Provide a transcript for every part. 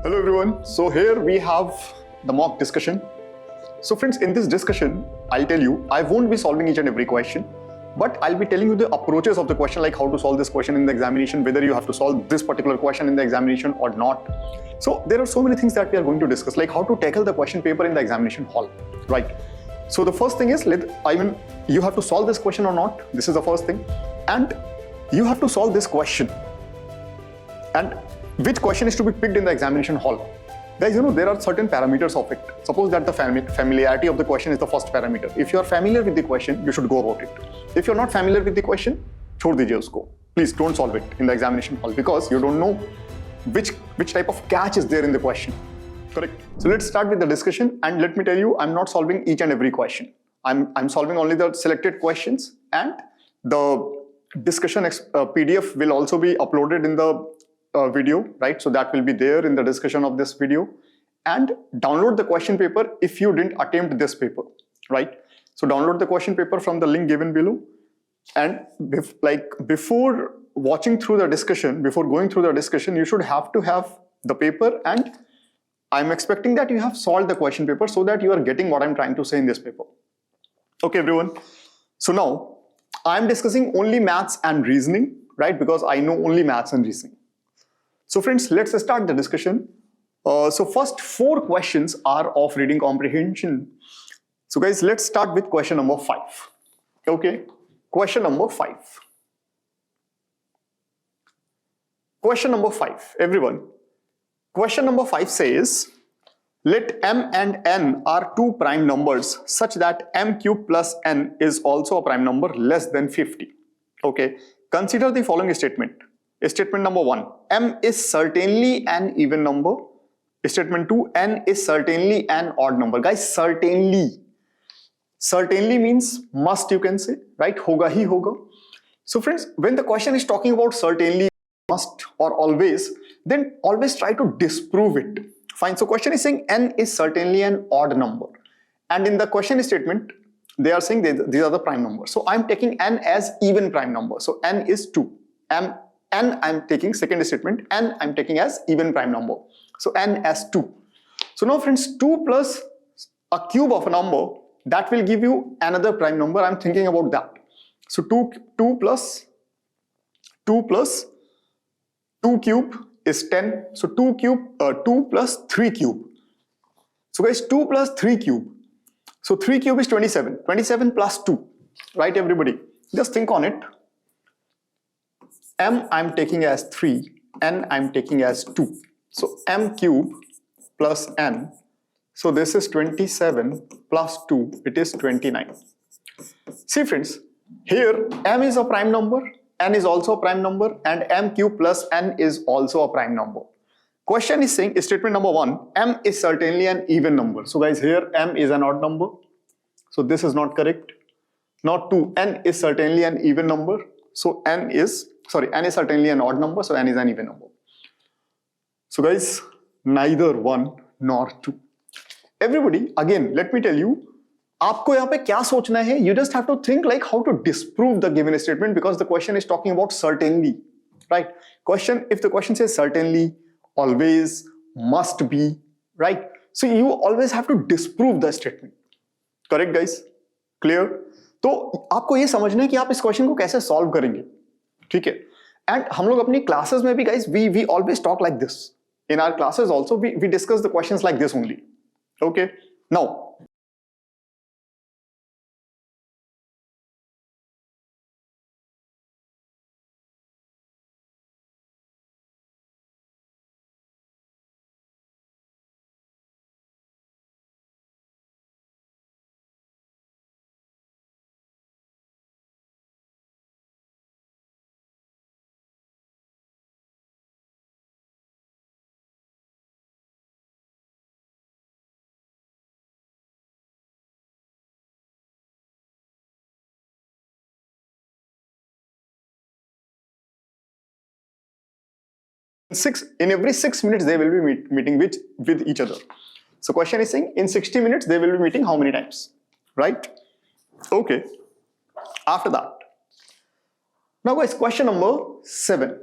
Hello everyone. So here we have the mock discussion. So friends, in this discussion, I'll tell you, I won't be solving each and every question, but I'll be telling you the approaches of the question, like how to solve this question in the examination, whether you have to solve this particular question in the examination or not. So there are so many things that we are going to discuss, like how to tackle the question paper in the examination hall, right? So the first thing is, you have to solve this question or not. This is the first thing. And you have to solve this question. And which question is to be picked in the examination hall? Guys, there are certain parameters of it. Suppose that the familiarity of the question is the first parameter. If you are familiar with the question, you should go about it. If you're not familiar with the question, chhod dijiye usko. Please don't solve it in the examination hall because you don't know which type of catch is there in the question. Correct? So let's start with the discussion, and let me tell you, I'm not solving each and every question. I'm solving only the selected questions, and the discussion PDF will also be uploaded in the video, right? So that will be there in the discussion of this video. And download the question paper if you didn't attempt this paper, right? So download the question paper from the link given below. And before watching through the discussion, before going through the discussion, you should have to have the paper, and I'm expecting that you have solved the question paper so that you are getting what I'm trying to say in this paper. Okay, everyone. So now I'm discussing only maths and reasoning, right? Because I know only maths and reasoning. So friends, let's start the discussion. So first 4 questions are of reading comprehension. So guys, let's start with question number 5. Okay, question number 5. Question number 5, everyone. Question number 5 says, let m and n are 2 prime numbers such that m cube plus n is also a prime number less than 50. Okay, consider the following statement. Statement number 1, m is certainly an even number. Statement 2, n is certainly an odd number. Guys, certainly. Certainly means must, you can say, right? Hoga hi hoga. So friends, when the question is talking about certainly, must or always, then always try to disprove it. Fine. So question is saying n is certainly an odd number. And in the question statement, they are saying these are the prime numbers. So I'm taking n as even prime number. So n is 2. N I'm taking second statement, n I'm taking as even prime number. So n as 2. So now friends, 2 plus a cube of a number, that will give you another prime number. I'm thinking about that. So 2 plus 2 cube is 10. So 2 plus 3 cube. So guys, 2 plus 3 cube. So 3 cube is 27. 27 plus 2. Right, everybody? Just think on it. M I'm taking as 3, n I'm taking as 2. So m cube plus n. So this is 27 plus 2, it is 29. See friends, here m is a prime number, n is also a prime number, and m cube plus n is also a prime number. Question is saying, statement number 1, m is certainly an even number. So guys, here m is an odd number. So this is not correct. Not 2, n is certainly an even number. So n is certainly an odd number, so n is an even number. So guys, neither 1 nor 2. Everybody, again, let me tell you, आपको यहाँ पे क्या सोचना है? You just have to think like how to disprove the given statement, because the question is talking about certainly, right? If the question says certainly, always, must be, right? So you always have to disprove the statement. Correct, guys? Clear? तो आपको ये समझना है कि आप इस question को कैसे सॉल्व करेंगे, ठीक है? एंड हम लोग अपनी क्लासेस में भी guys we always talk like this. In our classes also we discuss the questions like this only. Okay, now in every 6 minutes they will be meeting with each other. So question is saying in 60 minutes they will be meeting how many times, right? Okay, after that, now guys, question number 7.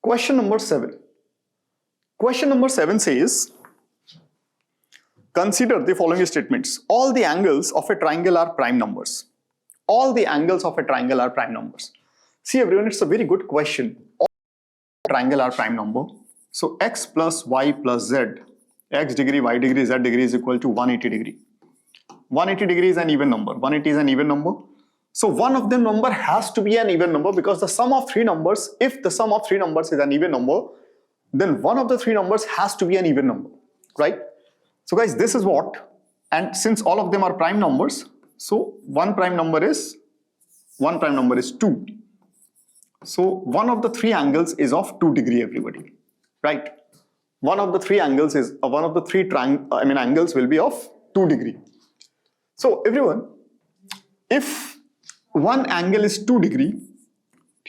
Question number 7. Question number 7 says, consider the following statements. All the angles of a triangle are prime numbers. All the angles of a triangle are prime numbers. See everyone, it's a very good question. All triangle are prime number. So x plus y plus z, x degree, y degree, z degree is equal to 180 degree. 180 degree is an even number. 180 is an even number. So one of the number has to be an even number because the sum of three numbers, if the sum of three numbers is an even number, then one of the three numbers has to be an even number, right? So guys, this is what, and since all of them are prime numbers, so one prime number is 2. So one of the three angles is of 2 degree, everybody, right? One of the three angles is angles will be of 2 degree. So everyone, if one angle is 2 degree,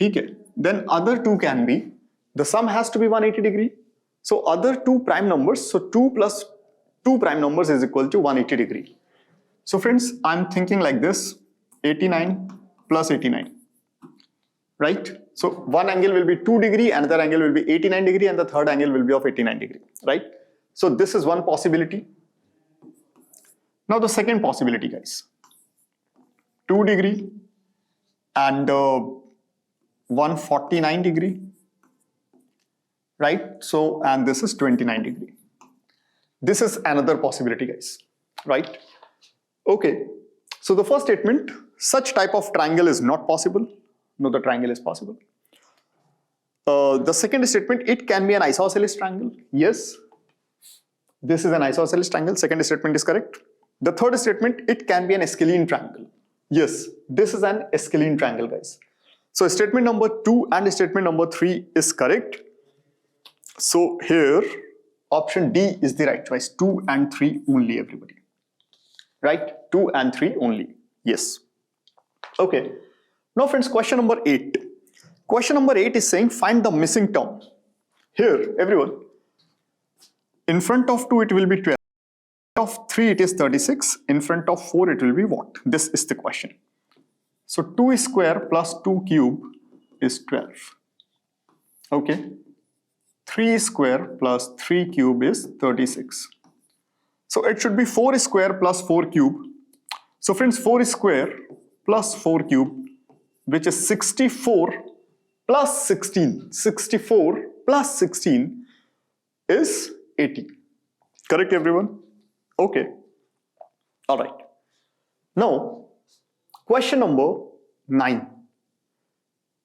okay, then other two can be, the sum has to be 180 degree. So other two prime numbers, so 2 plus 2 prime numbers is equal to 180 degree. So friends, I'm thinking like this, 89 plus 89, right? So one angle will be 2 degree, another angle will be 89 degree, and the third angle will be of 89 degree, right? So this is one possibility. Now the second possibility, guys, 2 degree and 149 degree, right? So, and this is 29 degree. This is another possibility, guys, right? Okay, so the first statement, such type of triangle is not possible. No, the triangle is possible. The second statement, it can be an isosceles triangle. Yes, this is an isosceles triangle. Second statement is correct. The third statement, it can be an scalene triangle. Yes, this is an scalene triangle, guys. So statement number 2 and statement number 3 is correct. So here, option D is the right choice. 2 and 3 only, everybody. Right? 2 and 3 only. Yes. Okay. Now friends, question number 8. Question number 8 is saying find the missing term. Here, everyone, in front of 2 it will be 12. In front of 3 it is 36. In front of 4 it will be what? This is the question. So 2 square plus 2 cube is 12. Okay. 3 square plus 3 cube is 36. So it should be 4 square plus 4 cube. So friends, 4 square plus 4 cube, which is 64 plus 16. 64 plus 16 is 80. Correct, everyone? Okay. All right. Now, question number 9.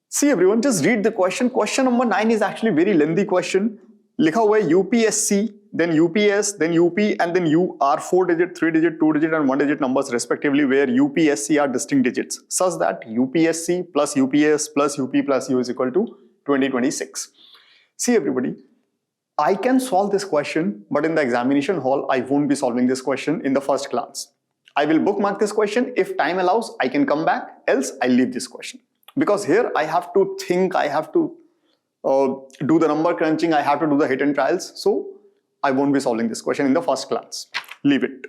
See everyone, just read the question. Question number 9 is actually very lengthy question. लिखा हुआ है UPSC, then UPS, then UP, and then U are 4-digit, 3-digit, 2-digit, and 1-digit numbers respectively, where UPSC are distinct digits, such that UPSC plus UPS plus UP plus U is equal to 2026. See everybody, I can solve this question, but in the examination hall, I won't be solving this question in the first glance. I will bookmark this question. If time allows, I can come back, else I'll leave this question. Because here I have to think, I have to do the number crunching, I have to do the hidden trials. So I won't be solving this question in the first glance. Leave it.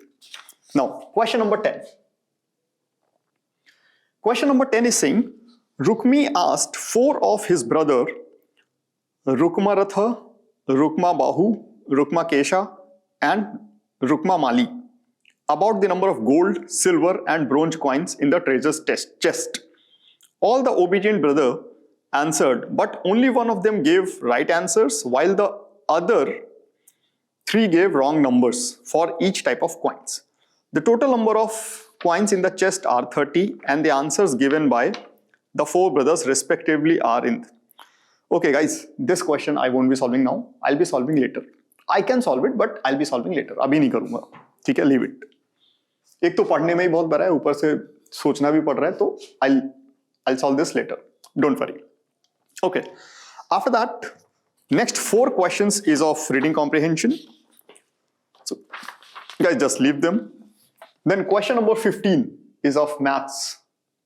Now, question number 10. Question number 10 is saying, Rukmi asked 4 of his brother, Rukmaratha, Rukma Bahu, Rukma Kesha, and Rukma Mali, about the number of gold, silver, and bronze coins in the treasure's chest. All the obedient brother answered, but only one of them gave right answers, while the other 3 gave wrong numbers for each type of coins. The total number of coins in the chest are 30, and the answers given by the 4 brothers respectively are in. Okay guys, this question I won't be solving now. I'll be solving later. I can solve it, but I'll be solving later. अभी नहीं करूँगा. ठीक है, leave it. एक तो पढ़ने में ही बहुत बड़ा है, ऊपर से सोचना भी पड़ रहा है, तो I'll solve this later. Don't worry. Okay. After that, next 4 questions is of reading comprehension. So, guys, just leave them. Then question number 15 is of maths.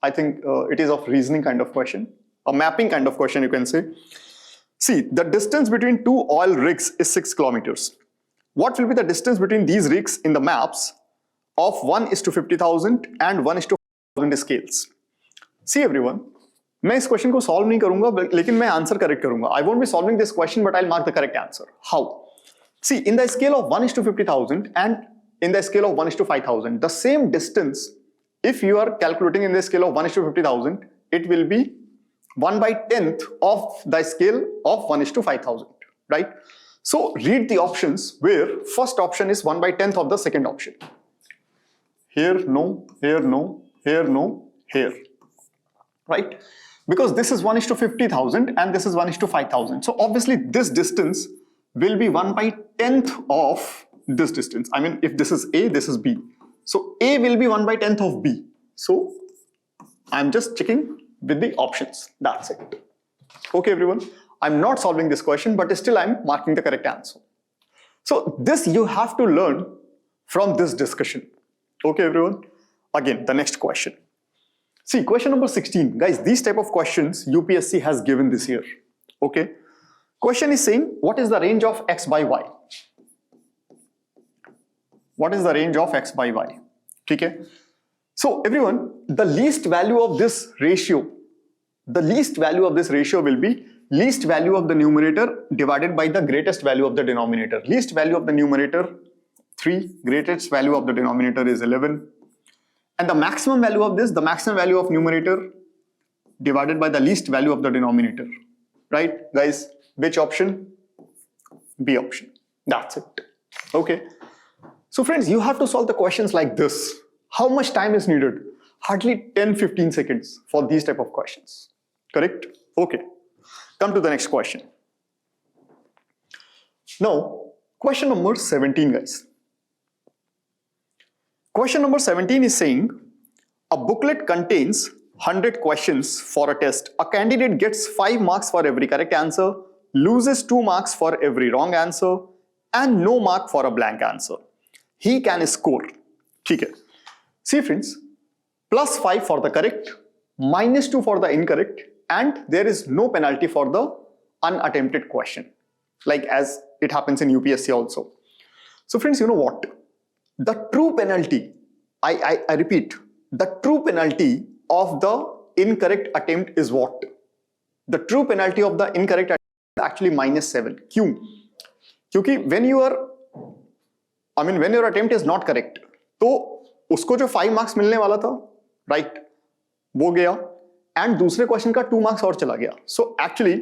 I think it is of reasoning kind of question. A mapping kind of question, you can say. See, the distance between 2 oil rigs is 6 kilometers. What will be the distance between these rigs in the maps of 1:50,000 and 1:1,000 scales? See everyone, मैं इस question को solve नहीं करूंगा, लेकिन मैं answer correct करूंगा. I won't be solving this question, but I will mark the correct answer. How? See, in the scale of 1:50,000 and in the scale of 1:5,000, the same distance, if you are calculating in the scale of 1:50,000, it will be 1/10th of the scale of 1:5,000, right? So read the options where first option is 1/10th of the second option. Here no, here no, here no, here, right? Because this is 1:50,000 and this is 1:5,000. So obviously this distance will be 1/10th of this distance. I mean, if this is A, this is B. So A will be 1/10th of B. So I'm just checking with the options. That's it. Okay, everyone. I'm not solving this question, but still I'm marking the correct answer. So this you have to learn from this discussion. Okay, everyone. Again, the next question. See, question number 16. Guys, these type of questions UPSC has given this year. Okay. Question is saying, what is the range of X by Y? What is the range of X by Y? Okay. So everyone, the least value of this ratio will be least value of the numerator divided by the greatest value of the denominator. Least value of the numerator 3, greatest value of the denominator is 11. And the maximum value of this, the maximum value of numerator divided by the least value of the denominator. Right, guys? Which option? B option. That's it. Okay. So friends, you have to solve the questions like this. How much time is needed? Hardly 10-15 seconds for these type of questions. Correct? Okay. Come to the next question. Now, question number 17, guys. Question number 17 is saying, a booklet contains 100 questions for a test. A candidate gets 5 marks for every correct answer, loses 2 marks for every wrong answer, and no mark for a blank answer. He can score. Okay. See friends, +5 for the correct, -2 for the incorrect, and there is no penalty for the unattempted question, like as it happens in UPSC also. So friends, you know what? The true penalty, I repeat, the true penalty of the incorrect attempt is what? The true penalty of the incorrect attempt is actually -7. क्यों? क्योंकि when your attempt is not correct, तो उसको जो 5 marks मिलने वाला था, right, वो गया, and दूसरे क्वेश्चन का 2 marks और चला गया. So actually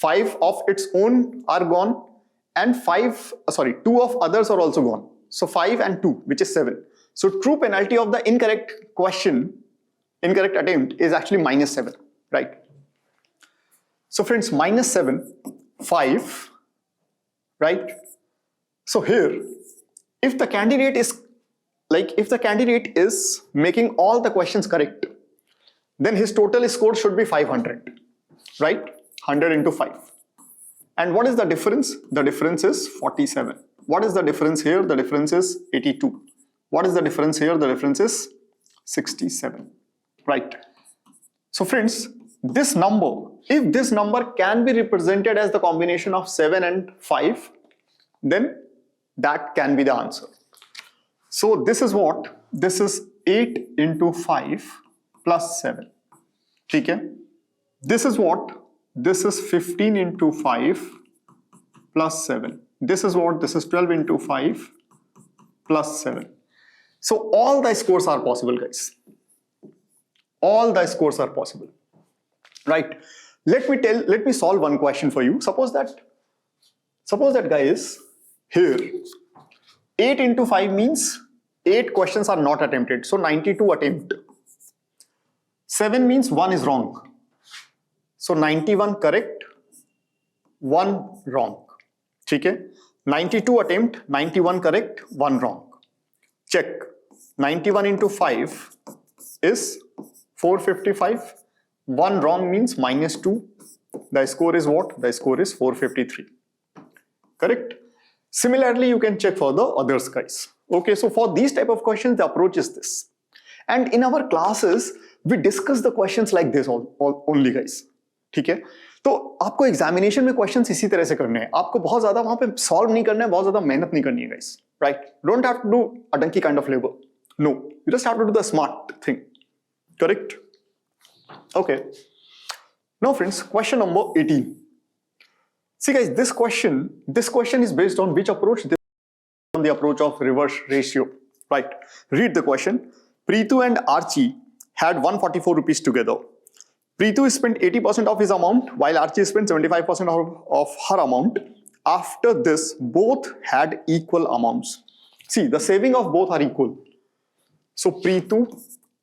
5 of its own are gone and 2 of others are also gone. So 5 and 2, which is 7. So true penalty of the incorrect attempt is actually -7, right? So friends, -7, 5, right? So here, if the candidate is making all the questions correct, then his total score should be 500, right? 100 into 5. And what is the difference? The difference is 47. What is the difference here? The difference is 82. What is the difference here? The difference is 67, right? So friends, this number, if this number can be represented as the combination of 7 and 5, then that can be the answer. So this is what? This is 8 into 5 plus 7. Okay? This is what? This is 15 into 5 plus 7. This is what? This is 12 into 5 plus 7. So all the scores are possible, guys. All the scores are possible, right? Let me solve one question for you. Suppose that guys, here 8 into 5 means 8 questions are not attempted, so 92 attempt. 7 means 1 is wrong, so 91 correct, 1 wrong. ठीक है? 92 attempt, 91 correct, 1 wrong. Check. 91 into 5 is 455. 1 wrong means -2. The score is what? The score is 453. Correct? Similarly, you can check for the others, guys. Okay, so for these type of questions, the approach is this. And in our classes, we discuss the questions like this only, guys. ठीक है? तो आपको examination में questions इसी तरह से करने हैं. आपको बहुत ज्यादा वहां पे सॉल्व नहीं करना है, बहुत ज्यादा मेहनत नहीं करनी है, guys. Right? Don't have to do a donkey kind of labor. No, you just have to do the smart thing. Correct? Okay. Now friends, question number 18. See guys, this question is based on which approach? On the approach of reverse ratio, right? Read the question. Preetu and Archie had 144 rupees together. Preetu spent 80% of his amount while Archie spent 75% of her amount. After this, both had equal amounts. See, the saving of both are equal. So Preetu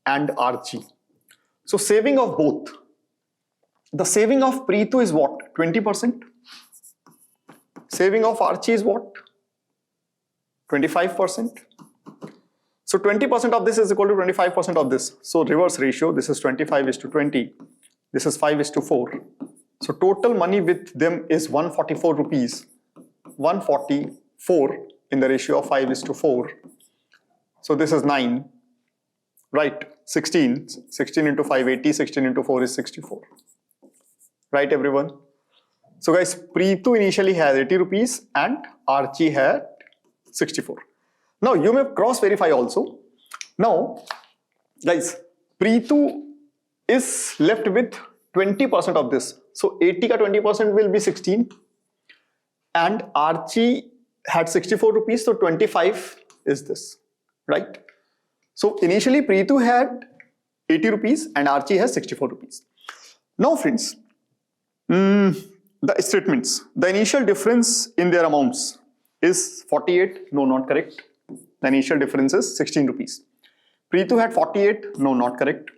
and Archie. So saving of both. The saving of Preetu is what? 20%. Saving of Archie is what? 25%. So 20% of this is equal to 25% of this. So reverse ratio, this is 25:20. This is 5:4. So total money with them is 144 rupees. 144 in the ratio of 5:4. So this is 9. Right, 16. 16 into 5, 80. 16 into 4 is 64. Right, everyone? So guys, Preetu initially had 80 rupees and Archie had 64. Now you may cross verify also. Now guys, Preetu is left with 20% of this. So 80 ka 20% will be 16. And Archie had 64 rupees. So 25 is this. Right? So initially Preetu had 80 rupees and Archie has 64 rupees. Now friends, the statements. The initial difference in their amounts is 48. No, not correct. The initial difference is 16 rupees. Preetu had 48. No, not correct.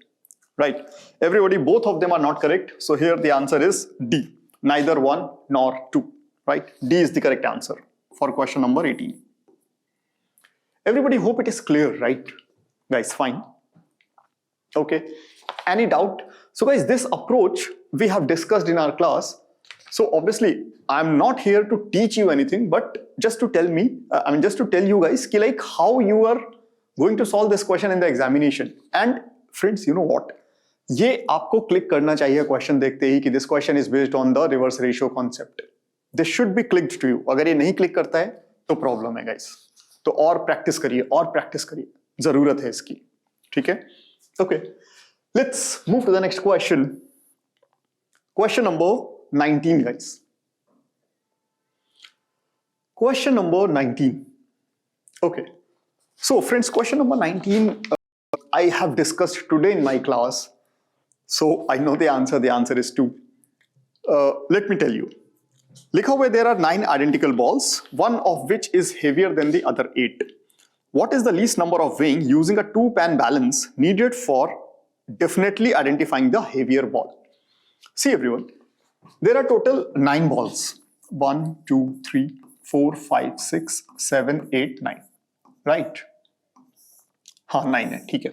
Right. Everybody, both of them are not correct. So here the answer is D. Neither 1 nor 2. Right. D is the correct answer for question number 18. Everybody, hope it is clear, right? Guys, fine. Okay. Any doubt? So guys, this approach we have discussed in our class. So obviously, I'm not here to teach you anything, but just to tell me, just to tell you guys, ki like how you are going to solve this question in the examination. And friends, you know what? ये आपको click करना चाहिए question देखते ही कि this question is based on the reverse ratio concept. This should be clicked to you. अगर ये नहीं click करता है, तो problem है guys. तो और practice करिए, जरूरत है इसकी. ठीक है? Okay. Let's move to the next question. Question number 19, guys. Question number 19. Okay. So, friends, question number 19 I have discussed today in my class. So, I know the answer. The answer is 2. Let me tell you. लिखा हुआ there are 9 identical balls, one of which is heavier than the other 8. What is the least number of weighing using a 2-pan balance needed for definitely identifying the heavier ball? See everyone, there are total 9 balls. 1, 2, 3, 4, 5, 6, 7, 8, 9. Right? हाँ 9 है, ठीक है.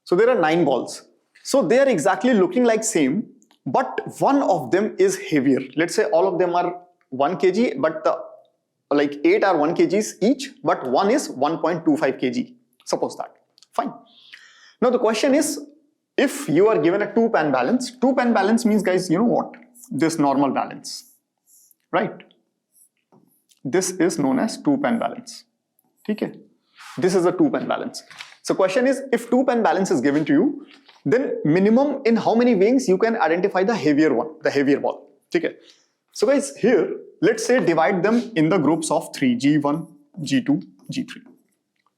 So there are 9 balls. So they are exactly looking like same, but one of them is heavier. Let's say all of them are 1 kg, but the like 8 are 1 kgs each, but one is 1.25 kg. Suppose that. Fine. Now the question is, if you are given a 2-pan balance, 2-pan balance means, guys, you know what? This normal balance, right? This is known as 2-pan balance. Okay? This is a 2-pan balance. So question is, if 2-pan balance is given to you, then minimum in how many weighings you can identify the heavier one, the heavier ball. Okay? So guys, here, let's say divide them in the groups of 3, G1, G2, G3,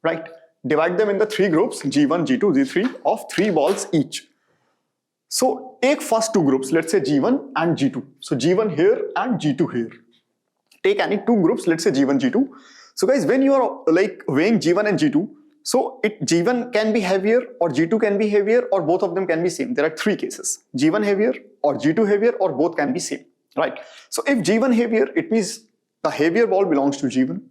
right? Divide them in the 3 groups, G1, G2, G3 of 3 balls each. So take first 2 groups, let's say G1 and G2. So G1 here and G2 here. Take any 2 groups, let's say G1, G2. So guys, when you are like weighing G1 and G2, so G1 can be heavier or G2 can be heavier or both of them can be same. There are 3 cases. G1 heavier or G2 heavier or both can be same. Right. So if G1 heavier, it means the heavier ball belongs to G1.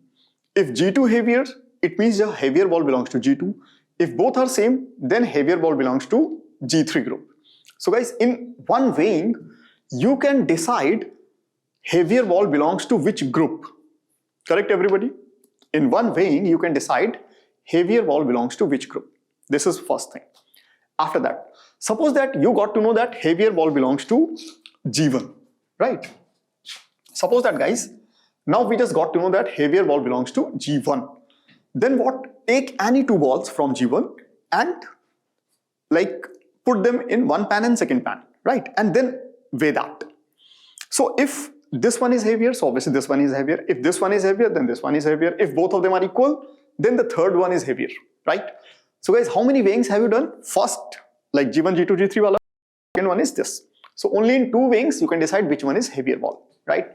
If G2 heavier, it means the heavier ball belongs to G2. If both are same, then heavier ball belongs to G3 group. So guys, in one weighing, you can decide heavier ball belongs to which group. Correct, everybody? In one weighing, you can decide heavier ball belongs to which group. This is first thing. After that, suppose that you got to know that heavier ball belongs to G1. Right? Suppose that, guys, now we just got to know that heavier ball belongs to G1. Then what? Take any 2 balls from G1 and like put them in one pan and second pan. Right? And then weigh that. So if this one is heavier, so obviously this one is heavier. If this one is heavier, then this one is heavier. If both of them are equal, then the third one is heavier, right? So guys, how many weighings have you done? First, like G1, G2, G3 wala. Second one is this. So only in 2 weighings you can decide which one is heavier ball, right?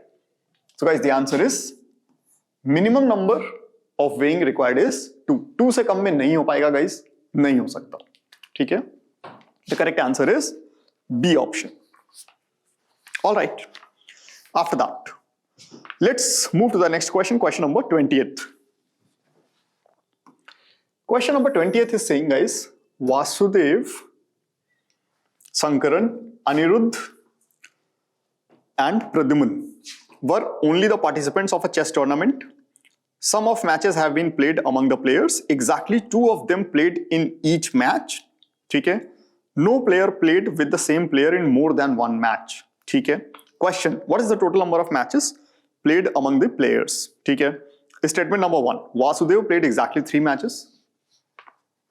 So guys, the answer is minimum number of weighing required is 2. 2 से कम में नहीं हो पाएगा guys, नहीं हो सकता, ठीक है? The correct answer is B option. All right. After that, let's move to the next question, question number 20th. Question number 20th is saying, guys, Vasudev, Sankaran, Anirudh and Pradyuman were only the participants of a chess tournament. Some of matches have been played among the players. Exactly 2 of them played in each match. Okay? No player played with the same player in more than 1 match. Okay? Question: what is the total number of matches played among the players? Okay? Statement number 1. Vasudev played exactly 3 matches.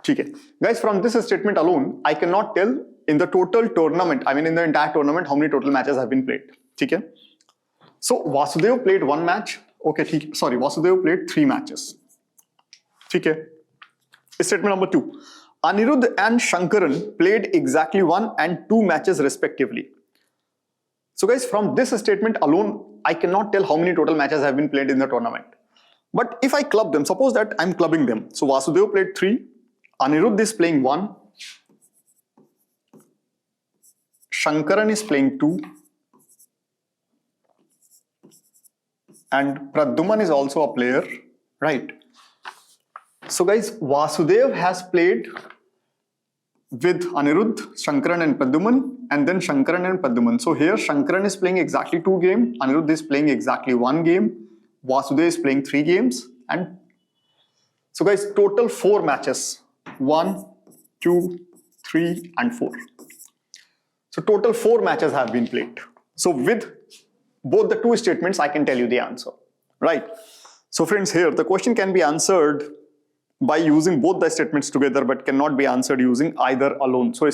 Okay. Guys, from this statement alone, I cannot tell in the total tournament, I mean in the entire tournament, how many total matches have been played. Okay? So Vasudev played 1 match. Okay, sorry, Vasudev played 3 matches. Okay. Statement number 2. Anirudh and Shankaran played exactly 1 and 2 matches respectively. So guys, from this statement alone, I cannot tell how many total matches have been played in the tournament. But if I club them, suppose that I'm clubbing them. So Vasudev played 3, Anirudh is playing 1, Shankaran is playing 2, and Pradyuman is also a player, right? So guys, Vasudev has played with Anirudh, Shankaran and Pradyuman, and then Shankaran and Pradyuman. So here Shankaran is playing exactly 2 games, Anirudh is playing exactly 1 game, Vasudev is playing 3 games, and so guys, total 4 matches. 1, 2, 3 and 4. So total 4 matches have been played. So with both the 2 statements, I can tell you the answer, right? So friends, here the question can be answered by using both the statements together, but cannot be answered using either alone. So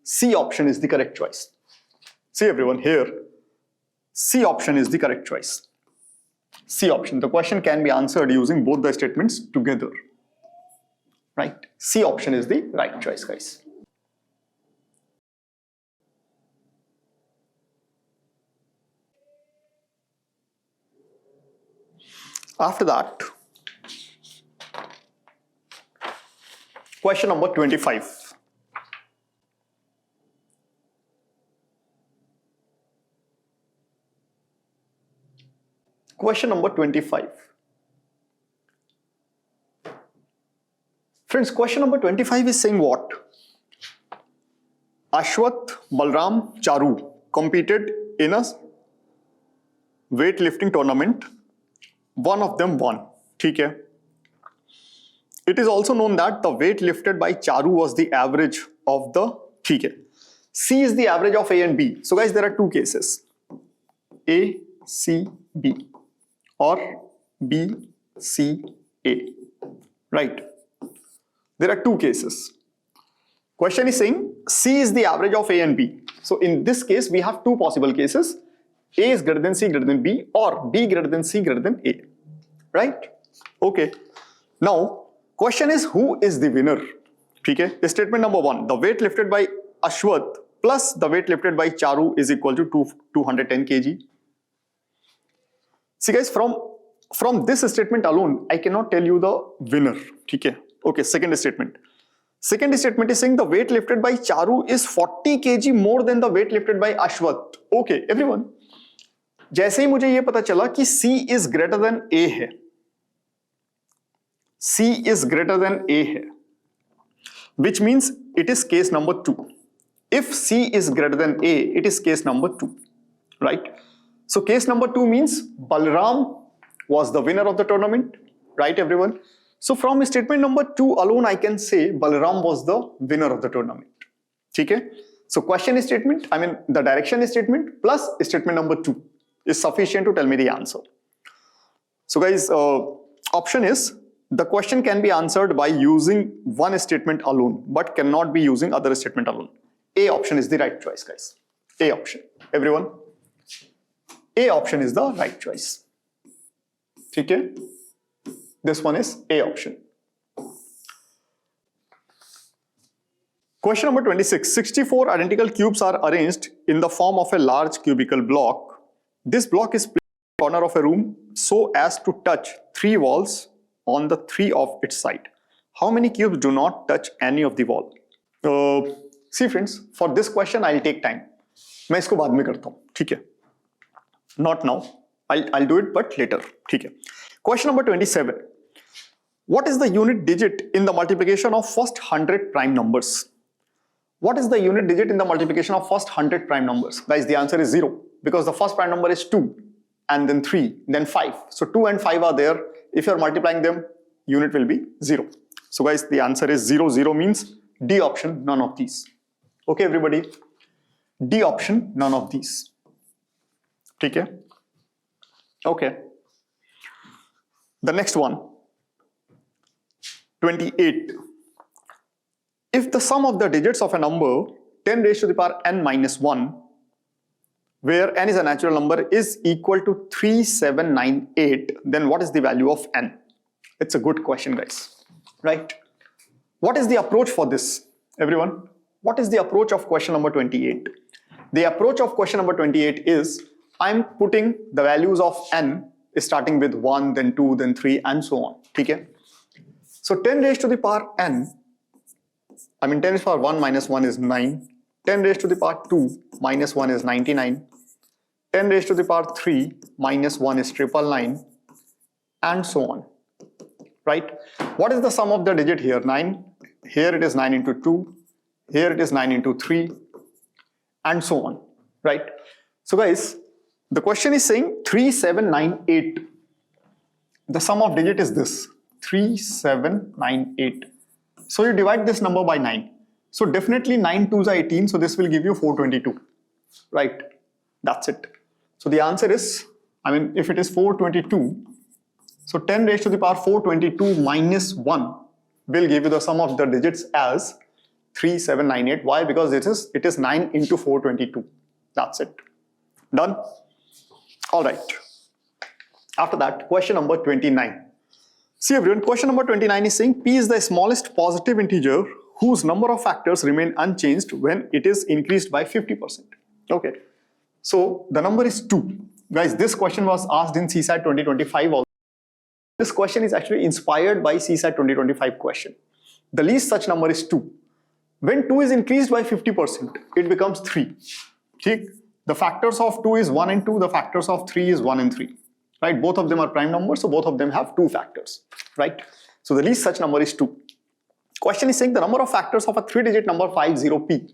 C option is the correct choice. See everyone, here C option is the correct choice. C option. The question can be answered using both the statements together, right? C option is the right choice, guys. After that, question number 25. Question number 25. Friends, question number 25 is saying what? Ashwath, Balram, Charu competed in a weightlifting tournament. One of them won. Okay. It is also known that the weight lifted by Charu was the average of the okay. C is the average of A and B. So guys, there are 2 cases. A, C, B or B, C, A. Right. There are 2 cases. Question is saying C is the average of A and B. So in this case, we have 2 possible cases. A is greater than C greater than B or B greater than C greater than A. Right? Okay. Now, question is who is the winner? Okay. Statement number 1. The weight lifted by Ashwath plus the weight lifted by Charu is equal to 210 kg. See guys, from this statement alone, I cannot tell you the winner. Okay. Okay. Second statement. Second statement is saying the weight lifted by Charu is 40 kg more than the weight lifted by Ashwath. Okay, everyone. जैसे ही मुझे ये पता चला कि C is greater than A है, C is greater than A है, which means it is case number 2. If C is greater than A, it is case number 2, right? So case number 2 means Balram was the winner of the tournament, right everyone? So from statement number 2 alone, I can say Balram was the winner of the tournament. Okay? So question statement, the direction statement plus statement number 2 is sufficient to tell me the answer. So guys, option is the question can be answered by using one statement alone, but cannot be using other statement alone. A option is the right choice, guys. A option. Everyone, A option is the right choice. Okay? This one is A option. Question number 26. 64 identical cubes are arranged in the form of a large cubical block. This block is placed in the corner of a room so as to touch 3 walls on the 3 of its side. How many cubes do not touch any of the wall? See friends, for this question I'll take time. मैं इसको बाद में करता हूँ, ठीक है? Not now. I'll do it, but later. ठीक है? Question number 27. What is the unit digit in the multiplication of first 100 prime numbers? What is the unit digit in the multiplication of first 100 prime numbers? Guys, the answer is 0 because the first prime number is 2 and then 3, then 5. So 2 and 5 are there. If you are multiplying them, unit will be 0. So guys, the answer is 0. 0 means D option, none of these. Okay, everybody? D option, none of these. Okay? Okay. The next one, 28. If the sum of the digits of a number 10 raised to the power n minus 1, where n is a natural number, is equal to 3798, then what is the value of n? It's a good question, guys. Right? What is the approach for this, everyone? What is the approach of question number 28? The approach of question number 28 is I'm putting the values of n starting with 1, then 2, then 3, and so on. Okay? So 10 raised to the power n, 10 raised to the power 1 minus 1 is 9. 10 raised to the power 2 minus 1 is 99. 10 raised to the power 3 minus 1 is 999, and so on. Right? What is the sum of the digit here? 9. Here it is 9 into 2. Here it is 9 into 3, and so on. Right? So guys, the question is saying 3798. The sum of digit is this, 3798. So you divide this number by 9. So definitely 9 2s are 18, so this will give you 422. Right? That's it. So the answer is, if it is 422, so 10 raised to the power 422 minus 1 will give you the sum of the digits as 3798. Why? Because it is 9 into 422. That's it. Done? Alright. After that, question number 29. See everyone, question number 29 is saying P is the smallest positive integer whose number of factors remain unchanged when it is increased by 50%. Okay. So the number is 2. Guys, this question was asked in CSAT 2025 also. This question is actually inspired by CSAT 2025 question. The least such number is 2. When 2 is increased by 50%, it becomes 3. Okay? The factors of 2 is 1 and 2. The factors of 3 is 1 and 3. Right? Both of them are prime numbers, so both of them have 2 factors. Right? So the least such number is 2. Question is saying the number of factors of a 3-digit number 50p.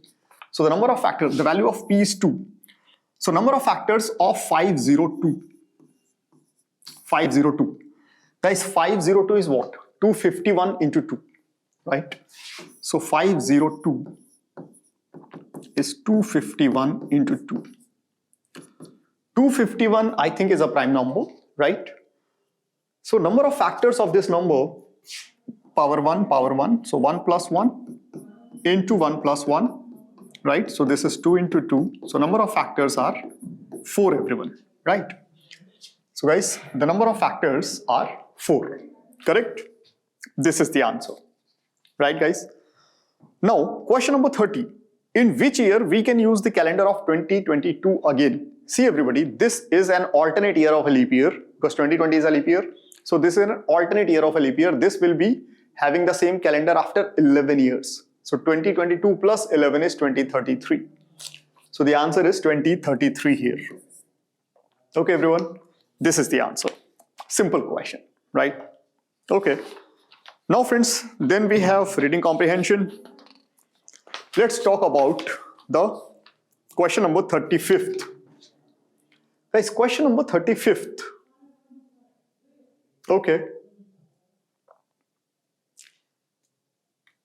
So the number of factors, the value of p is 2. So number of factors of 502. 502. Guys, 502 is what? 251 into 2. Right? So 502 is 251 into 2. 251 I think is a prime number, right? So number of factors of this number, power 1, so 1 plus 1 into 1 plus 1, right? So this is 2 into 2. So number of factors are 4, everyone, right? So guys, the number of factors are 4, correct? This is the answer, right guys? Now, question number 30. In which year we can use the calendar of 2022 again? See everybody, this is an alternate year of a leap year because 2020 is a leap year. So this is an alternate year of a leap year. This will be having the same calendar after 11 years. So 2022 plus 11 is 2033. So the answer is 2033 here. Okay everyone, this is the answer. Simple question, right? Okay. Now friends, then we have reading comprehension. Let's talk about the question number 35th. Guys, question number 35th. Okay.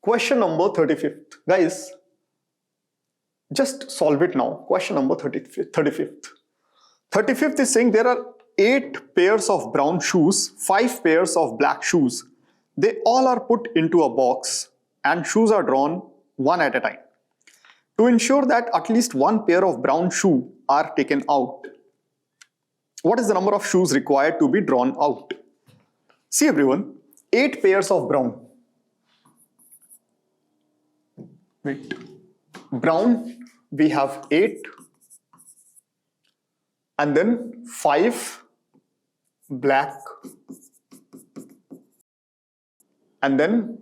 Question number 35th. Guys, just solve it now. Question number 35th. 35th is saying there are 8 pairs of brown shoes, 5 pairs of black shoes. They all are put into a box and shoes are drawn one at a time. To ensure that at least one pair of brown shoe are taken out, what is the number of shoes required to be drawn out? See everyone, 8 pairs of brown. Wait. Brown, we have 8, and then 5 black, and then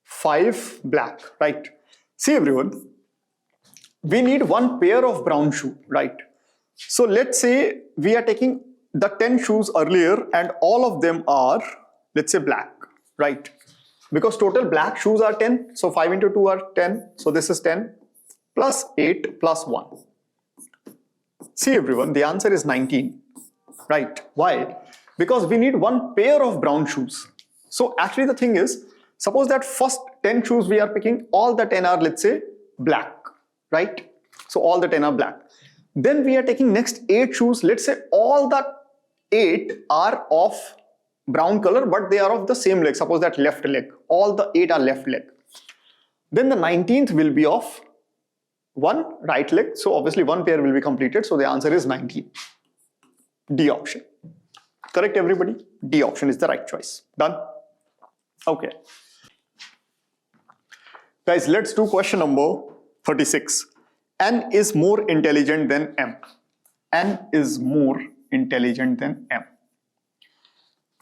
5 black, right? See everyone, we need one pair of brown shoe, right? So let's say we are taking the 10 shoes earlier and all of them are, let's say, black, right? Because total black shoes are 10, so 5 into 2 are 10, so this is 10 plus 8 plus 1. See everyone, the answer is 19, right? Why? Because we need one pair of brown shoes. So actually the thing is, suppose that first 10 shoes we are picking, all the 10 are, let's say, black, right? So all the 10 are black. Then we are taking next 8 shoes, let's say all the 8 are of brown color, but they are of the same leg. Suppose that left leg, all the 8 are left leg. Then the 19th will be of one right leg. So obviously one pair will be completed. So the answer is 19. D option. Correct everybody? D option is the right choice. Done? Okay. Guys, let's do question number 36. N is more intelligent than M. N is more intelligent than M.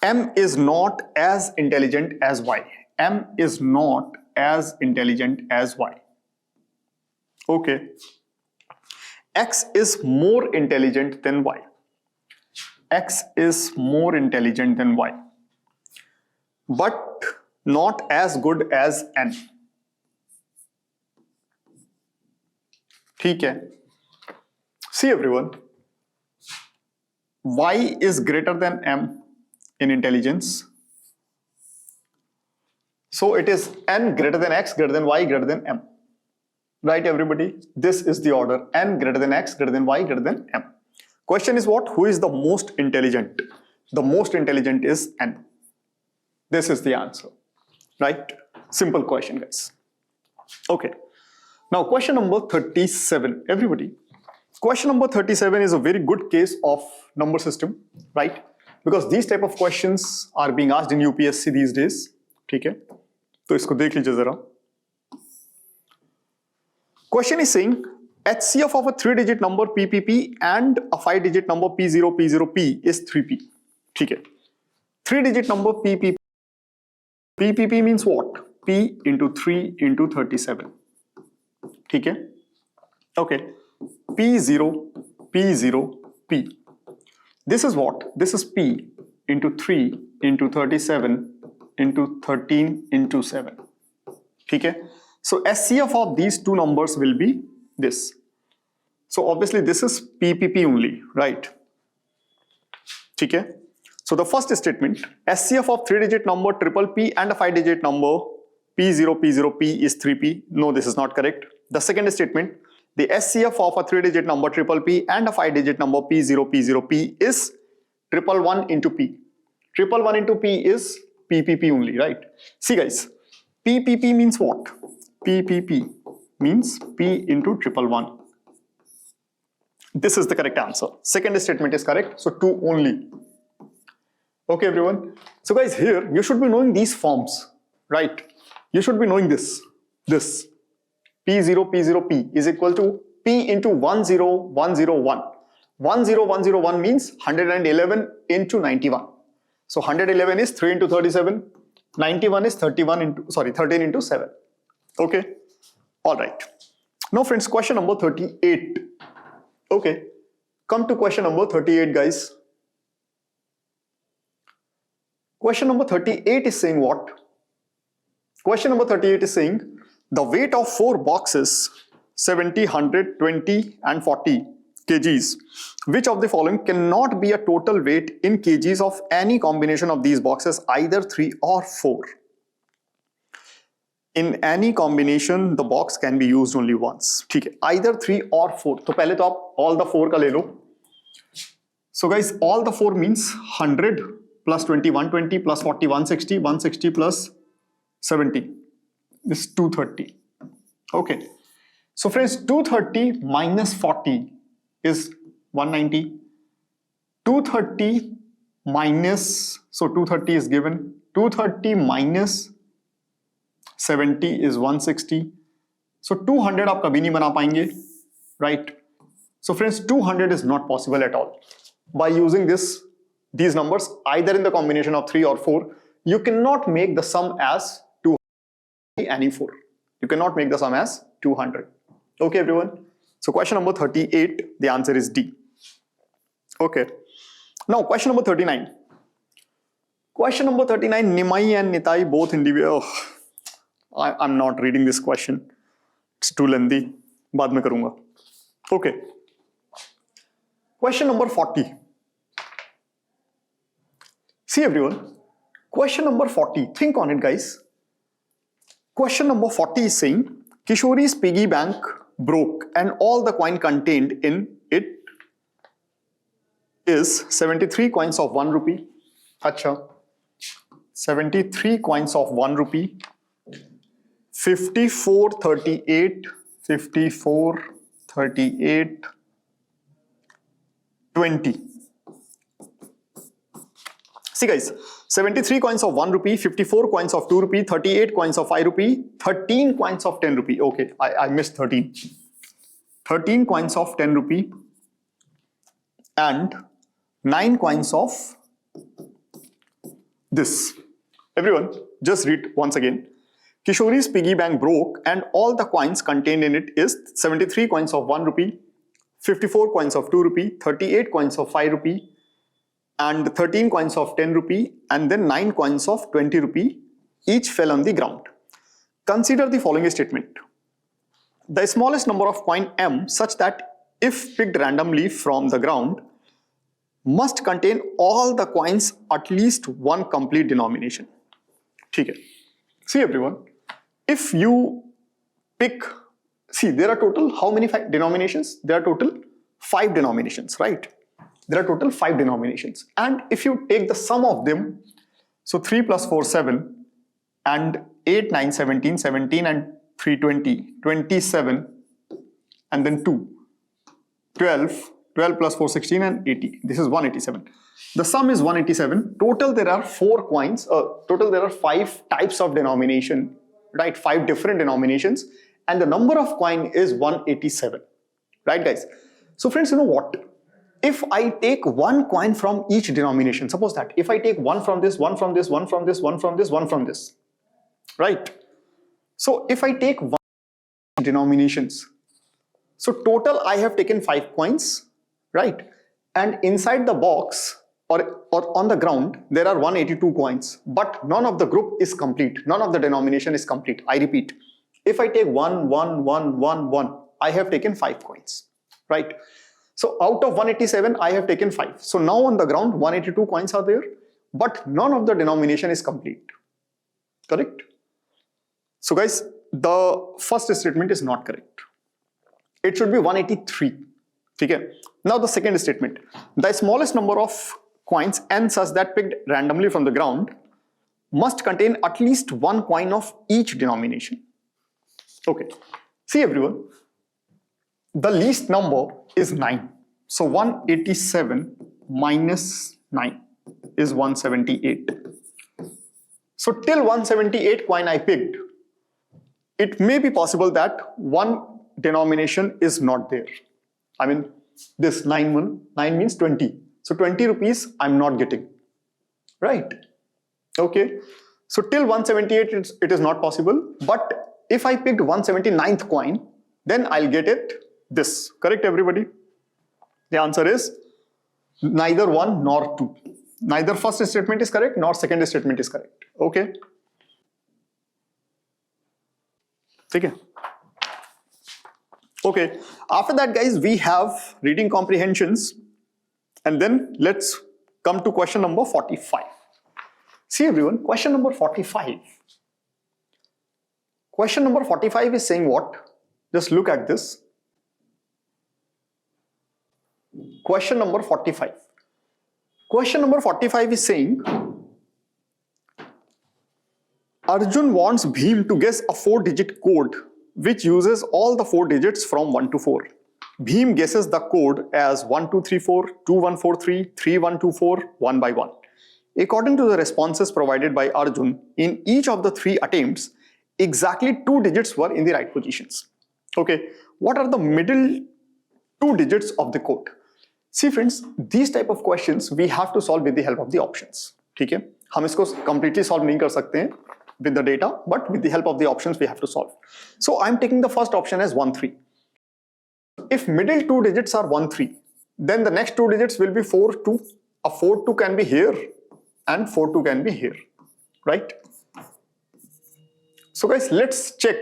M is not as intelligent as Y. M is not as intelligent as Y. Okay. X is more intelligent than Y. X is more intelligent than Y. But not as good as N. ठीक है. See everyone, Y is greater than M in intelligence. So it is N greater than X greater than Y greater than M. Right everybody? This is the order. N greater than X greater than Y greater than M. Question is what? Who is the most intelligent? The most intelligent is N. This is the answer. Right? Simple question, guys. Okay. Now question number 37. Everybody. Question number 37 is a very good case of number system, right? Because these type of questions are being asked in UPSC these days. ठीक है? तो इसको देख लीजिए जरा. Question is saying HCF of a 3-digit number PPP and a 5-digit number P0P0P is 3P. ठीक है? 3-digit number PPP. PPP means what? P into 3 into 37. ठीक है? Okay. P0, P0, P. This is what? This is P into 3 into 37 into 13 into 7. ठीक है? So SCF of these two numbers will be this. So obviously this is PPP only, right? ठीक है? So the first statement, SCF of 3-digit number triple P and a 5-digit number P0P0P is 3P. No, this is not correct. The second statement, the SCF of a 3-digit number triple P and a 5-digit number P0P0P is 111 into P. 111 into P is PPP only, right? See guys, PPP means what? PPP means P into 111. This is the correct answer. Second statement is correct. So 2 only. Okay, everyone. So guys, here you should be knowing these forms, right? You should be knowing this. This P0, P0, P is equal to P into 10101. 10101 means 111 into 91. So 111 is 3 into 37. 91 is 13 into 7. Okay. All right. Now friends, question number 38. Okay. Come to question number 38, guys. Question number 38 is saying what? Question number 38 is saying the weight of 4 boxes 70, 100, 20 and 40 kgs. Which of the following cannot be a total weight in kgs of any combination of these boxes, either 3 or 4? In any combination, the box can be used only once. ठीक है? Either 3 or 4. तो पहले तो आप all the 4 का ले लो. So guys, all the 4 means 100 plus 20, 120 plus 40, 160, 160 plus 70. This is 230. Okay. So friends, 230 minus 40 is 190. 230 minus, so 230 is given. 230 minus 70 is 160. So 200 आप कभी नहीं बना पाएंगे, right? So friends, 200 is not possible at all. By using these numbers, either in the combination of 3 or 4, you cannot make the sum as 200 any 4. You cannot make the sum as 200. Okay, everyone. So question number 38, the answer is D. Okay. Now question number 39. Question number 39, Nimai and Nitai both individual. I'm not reading this question. It's too lengthy. बाद में करूँगा. Okay. Question number 40. See everyone. Question number 40. Think on it, guys. Question number 40 is saying Kishori's piggy bank broke and all the coin contained in it is 73 coins of 1 rupee. Acha. 73 coins of 1 rupee. 54, 38, 54, 38, 20. See guys, 73 coins of 1 rupee, 54 coins of 2 rupee, 38 coins of 5 rupee, 13 coins of 10 rupee. Okay, I missed 13. 13 coins of 10 rupee and 9 coins of this. Everyone, just read once again. Kishori's piggy bank broke and all the coins contained in it is 73 coins of 1 rupee, 54 coins of 2 rupee, 38 coins of 5 rupee, and 13 coins of 10 rupee, and then 9 coins of 20 rupee, each fell on the ground. Consider the following statement. The smallest number of coin M such that if picked randomly from the ground must contain all the coins at least one complete denomination. Okay. See everyone, if you pick, see there are total how many denominations? There are total 5 denominations, right? There are total 5 denominations, and if you take the sum of them, so 3 plus 4 7 and 8 9 17, 17 and 3 20, 27 and then 2 12, 12 plus 4 16 and 80. This is 187. The sum is 187. Total there are 4 coins. Total there are 5 types of denomination, right? 5 different denominations, and the number of coin is 187, right guys? So friends, you know what? If I take one coin from each denomination, suppose that if I take one from this, one from this, one from this, one from this, one from this, right? So if I take one denominations, so total I have taken 5 coins, right? And inside the box or on the ground, there are 182 coins, but none of the group is complete. None of the denomination is complete. I repeat, if I take 1, 1, 1, 1, 1, I have taken 5 coins, right? So out of 187, I have taken 5. So now on the ground, 182 coins are there, but none of the denomination is complete. Correct? So guys, the first statement is not correct. It should be 183. Okay? Now the second statement. The smallest number of coins n such that picked randomly from the ground must contain at least one coin of each denomination. Okay. See everyone. The least number is 9. So 187 minus 9 is 178. So till 178 coin I picked, it may be possible that one denomination is not there. I mean, this 9 means 20. So 20 rupees I'm not getting, right? Okay. So till 178 it is not possible. But if I picked 179th coin, then I'll get it this. Correct everybody? The answer is neither 1 nor 2. Neither first statement is correct nor second statement is correct. Okay. Okay. Okay. After that guys, we have reading comprehensions, and then let's come to question number 45. See everyone, question number 45. Question number 45 is saying what? Just look at this. Question number 45. Question number 45 is saying Arjun wants Bhim to guess a 4-digit code which uses all the 4 digits from 1 to 4. Bhim guesses the code as 1234, 2143, 3124, 1 by 1. According to the responses provided by Arjun, in each of the 3 attempts, exactly 2 digits were in the right positions. Okay, what are the middle 2 digits of the code? See friends, these type of questions we have to solve with the help of the options. ठीक है, हम इसको completely solve नहीं कर सकते हैं with the data, but with the help of the options we have to solve. So I'm taking the first option as 1 3. If middle 2 digits are 1 3, then the next 2 digits will be 4 2. A 4 2 can be here and 4 2 can be here, right? So guys, let's check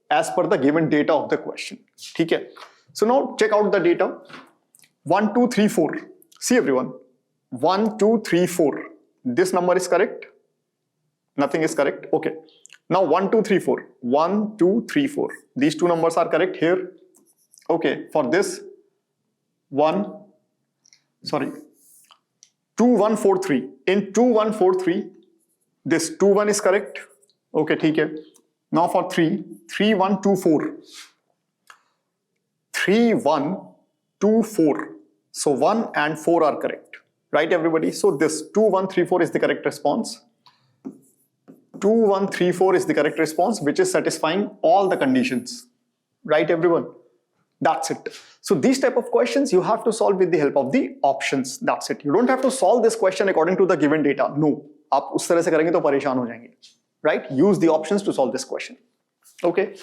as per the given data of the question. ठीक है, so now check out the data. 1 2 3 4. See everyone, 1 2 3 4. This number is correct. Nothing is correct. Okay. Now 1 2 3 4. 1 2 3 4. These 2 numbers are correct here. Okay. For this 2143. In 2143, this 21 is correct. Okay. ठीक है. Now for 3124. 3124. So 1 and 4 are correct, right everybody? So this 2134 is the correct response. 2134 is the correct response, which is satisfying all the conditions, right everyone? That's it. So these type of questions you have to solve with the help of the options. That's it. You don't have to solve this question according to the given data. No, आप उस तरह से करेंगे तो परेशान हो जाएंगे, right? Use the options to solve this question. Okay.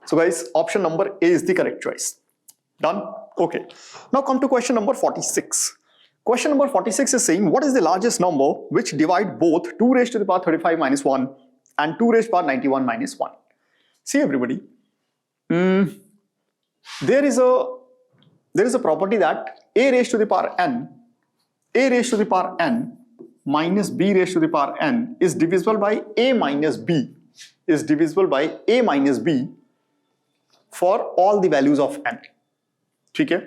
So guys, option number A is the correct choice. Done? Okay. Now come to question number 46. Question number 46 is saying, what is the largest number which divide both 2 raised to the power 35 minus 1 and 2 raised to the power 91 minus 1? See everybody, there is a property that a raised to the power n minus b raised to the power n is divisible by a minus b for all the values of n. ठीक है,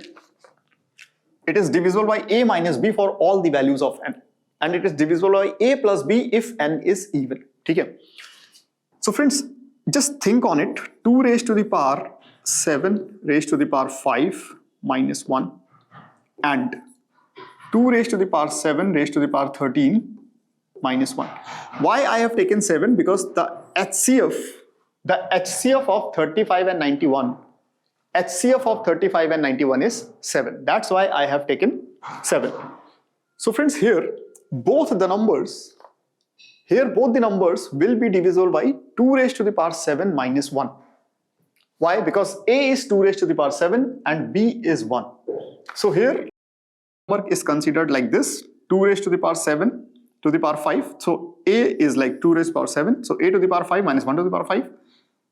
it is divisible by a minus b for all the values of n, and it is divisible by a plus b if n is even. ठीक है, so friends, just think on it. 2 raised to the power 7 raised to the power 5 minus 1 and 2 raised to the power 7 raised to the power 13 minus 1. Why I have taken 7? Because the HCF of 35 and 91, HCF of 35 and 91 is 7. That's why I have taken 7. So friends, here both the numbers will be divisible by 2 raised to the power 7 minus 1. Why? Because a is 2 raised to the power 7 and b is 1. So here number is considered like this: 2 raised to the power 7 to the power 5. So a is like 2 raised to the power 7. So a to the power 5 minus 1 to the power 5.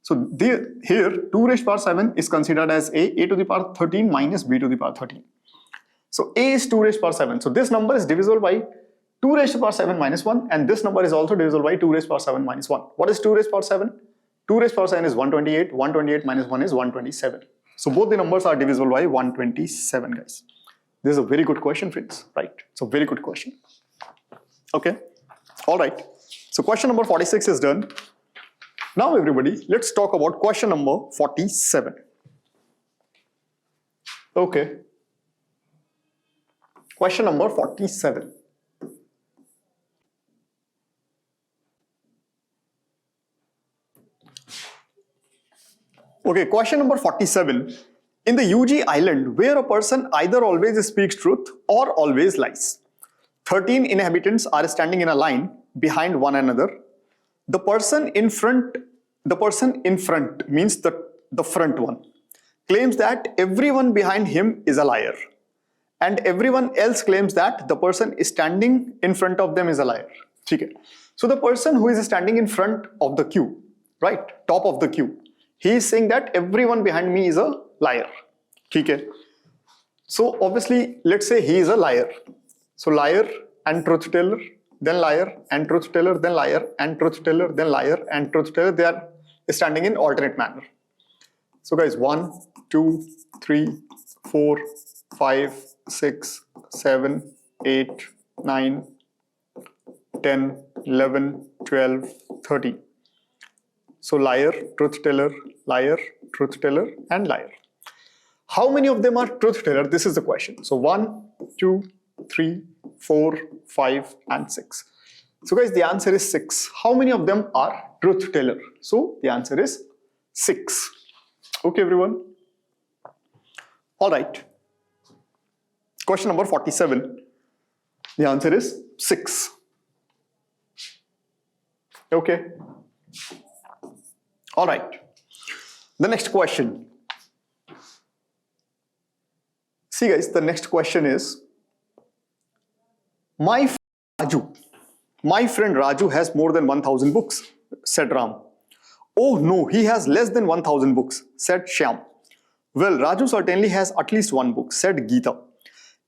So here 2 raised to the power 7 is considered as a to the power 13 minus b to the power 13. So a is 2 raised to the power 7. So this number is divisible by 2 raised to the power 7 minus 1, and this number is also divisible by 2 raised to the power 7 minus 1. What is 2 raised to the power 7? 2 raised to the power 7 is 128. 128 minus 1 is 127. So both the numbers are divisible by 127, guys. This is a very good question, friends, right? It's a very good question. Okay. All right. So question number 46 is done. Now everybody, let's talk about question number 47. Okay. Question number 47. Okay, question number 47. In the UG island, where a person either always speaks truth or always lies, 13 inhabitants are standing in a line behind one another. The person in front means the front one, claims that everyone behind him is a liar, and everyone else claims that the person is standing in front of them is a liar. Okay. So the person who is standing in front of the queue, right, top of the queue, he is saying that everyone behind me is a liar. Okay. So obviously, let's say he is a liar. So liar and truth teller, then liar and truth teller, then liar and truth teller, then liar and truth teller. They are standing in alternate manner. So guys, 1, 2, 3, 4, 5, 6, 7, 8, 9, 10, 11, 12, 13. So liar, truth teller, and liar. How many of them are truth teller? This is the question. So 1, 2, 3, 4, 5, and 6. So guys, the answer is 6. How many of them are truth teller? So the answer is 6. Okay, everyone. All right. Question number 47. The answer is 6. Okay. All right. The next question. See guys, the next question is, my friend Raju has more than 1000 books, said Ram. Oh no, he has less than 1000 books, said Shyam. Well, Raju certainly has at least one book, said Geeta.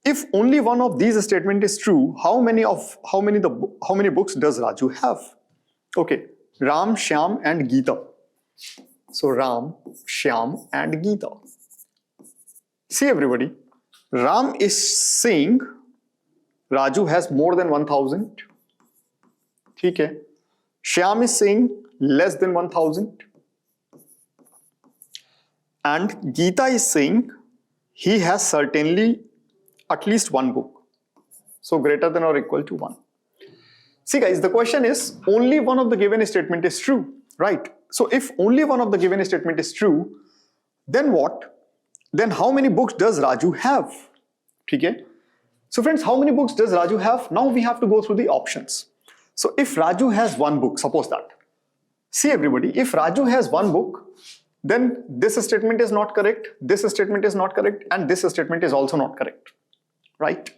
If only one of these statements is true, how many books does Raju have? Okay, Ram, Shyam, and Geeta. So Ram, Shyam, and Geeta. See everybody, Ram is saying Raju has more than 1000. Okay. Shyam is saying less than 1000. And Geeta is saying he has certainly at least one book. So greater than or equal to 1. See guys, the question is only one of the given statement is true, right? So if only one of the given statement is true, then what? Then how many books does Raju have? Okay. So friends, how many books does Raju have? Now we have to go through the options. So if Raju has one book, suppose that. See everybody, if Raju has one book, then this statement is not correct, this statement is not correct, and this statement is also not correct, right?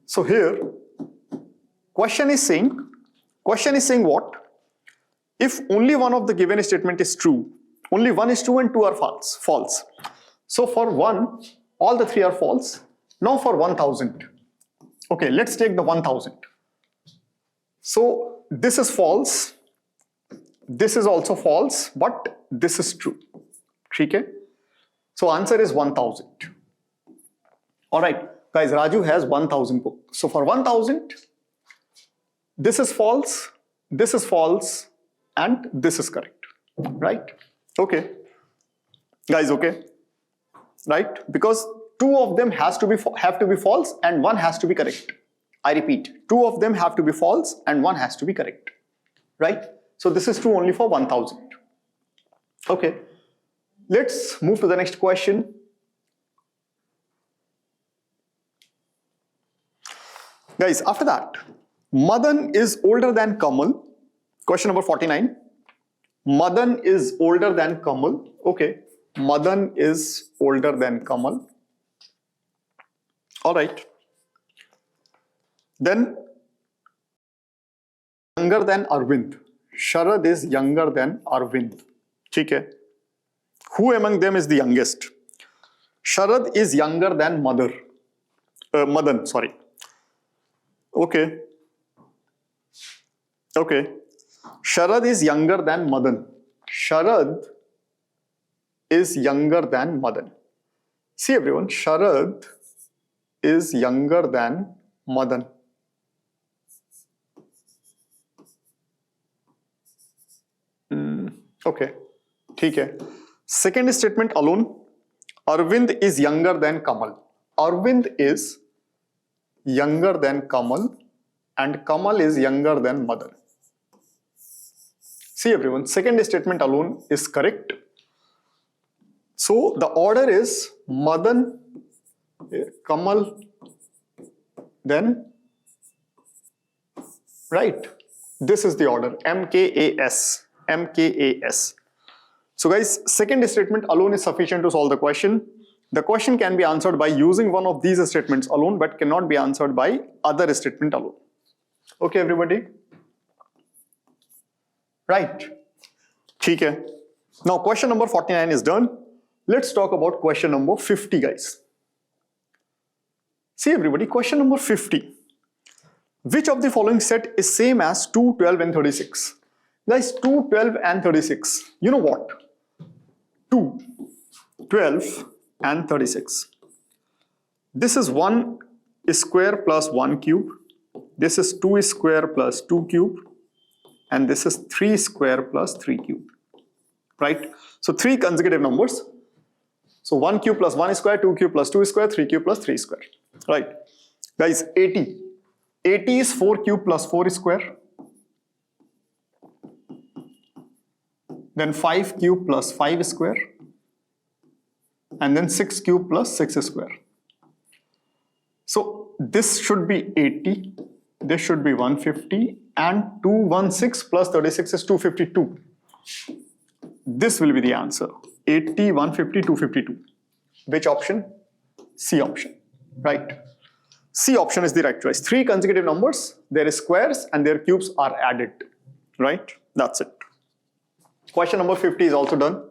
So here, question is saying what? If only one of the given statement is true, only one is true and two are false. So for 1, all the 3 are false. Now for 1000. Okay, let's take the 1000. So this is false. This is also false, but this is true. Okay? So answer is 1000. Alright, guys, Raju has 1000 books. So for 1000, this is false, and this is correct. Right? Okay. Guys, okay? Right? Because 2 of them have to be false and 1 has to be correct. I repeat, 2 of them have to be false and 1 has to be correct. Right? So this is true only for 1000. Okay. Let's move to the next question. Guys, after that, Madan is older than Kamal. Question number 49. Madan is older than Kamal. Okay. Madan is older than Kamal. Alright. Then younger than Arvind. Sharad is younger than Arvind. Okay. Who among them is the youngest? Sharad is younger than Madan, sorry. Okay. Okay. Sharad is younger than Madan. Sharad is younger than Madan. See everyone, Sharad is younger than Madan. Okay. Okay. Second statement alone, Arvind is younger than Kamal. Arvind is younger than Kamal and Kamal is younger than Madan. See everyone, second statement alone is correct. So the order is Madan, Kamal, then, right? This is the order, MKAS. MKAS. So guys, second statement alone is sufficient to solve the question. The question can be answered by using one of these statements alone, but cannot be answered by other statement alone. Okay, everybody? Right. Okay. Now question number 49 is done. Let's talk about question number 50, guys. See everybody, question number 50. Which of the following set is same as 2, 12 and 36? Guys, 2, 12 and 36. You know what? 2, 12 and 36. This is 1 square plus 1 cube. This is 2 square plus 2 cube. and this is 3 square plus 3 cube, right? So 3 consecutive numbers. So 1 cube plus 1 square, 2 cube plus 2 square, 3 cube plus 3 square, right? Guys, 80. 80 is 4 cube plus 4 square. Then 5 cube plus 5 square. And then 6 cube plus 6 square. So this should be 80. This should be 150. And 216 plus 36 is 252. This will be the answer. 80, 150, 252. Which option? C option, right? C option is the right choice. 3 consecutive numbers, their squares and their cubes are added, right? That's it. Question number 50 is also done.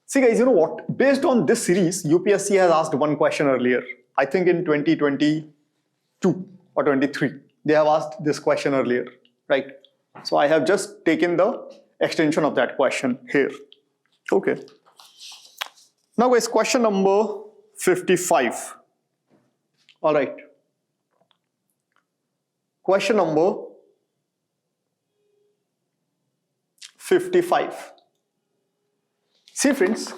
See guys, you know what? Based on this series, UPSC has asked one question earlier. I think in 2022 or 23, they have asked this question earlier, right? So I have just taken the extension of that question here. Okay. Now guys, question number 55. All right. Question number 55. See friends,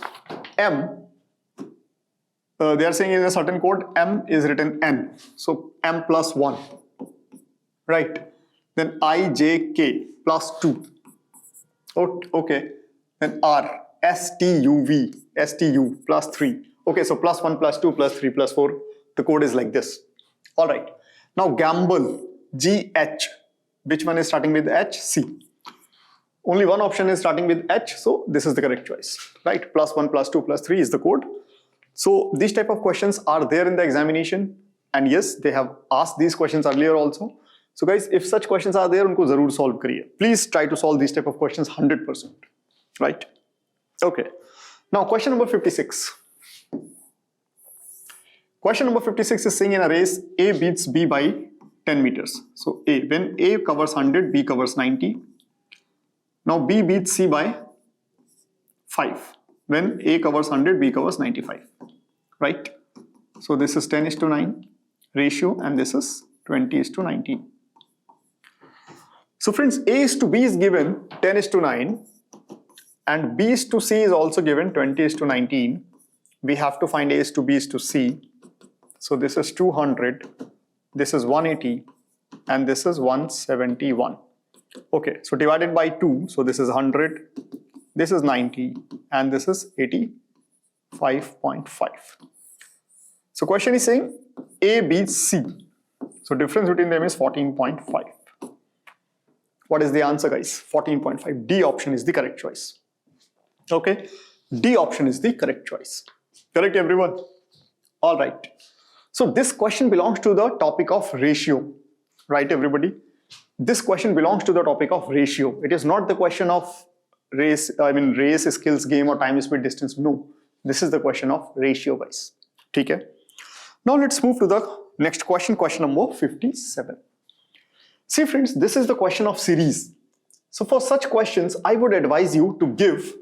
M, they are saying in a certain code, M is written N. So M plus 1, right? Then I, J, K plus 2. Okay. Then R, S, T, U, V, S, T, U plus 3. Okay, so plus 1 plus 2 plus 3 plus 4. The code is like this. All right. Now gamble, G, H. Which one is starting with H? C. Only one option is starting with H, so this is the correct choice, right? Plus 1 plus 2 plus 3 is the code. So these type of questions are there in the examination, and yes, they have asked these questions earlier also. So guys, if such questions are there, unko zarur solve kariye. Please try to solve these type of questions 100%, right? Okay. Now question number 56. Question number 56 is saying in a race, A beats B by 10 meters. So A, when A covers 100, B covers 90. Now B beats C by 5. When A covers 100, B covers 95, right? So this is 10:9 ratio and this is 20:19. So friends, A is to B is given 10:9 and B is to C is also given 20:19. We have to find A is to B is to C. So this is 200, this is 180 and this is 171. Okay, so divided by 2, so this is 100, this is 90 and this is 85.5. So question is saying A beats C. So difference between them is 14.5. What is the answer guys? 14.5. D option is the correct choice. Okay, D option is the correct choice. Correct everyone? All right. So this question belongs to the topic of ratio, right everybody? This question belongs to the topic of ratio. It is not the question of race, skills, game or time, speed, distance. No, this is the question of ratio guys. Okay. Now let's move to the next question, question number 57. See friends, this is the question of series. So for such questions, I would advise you to give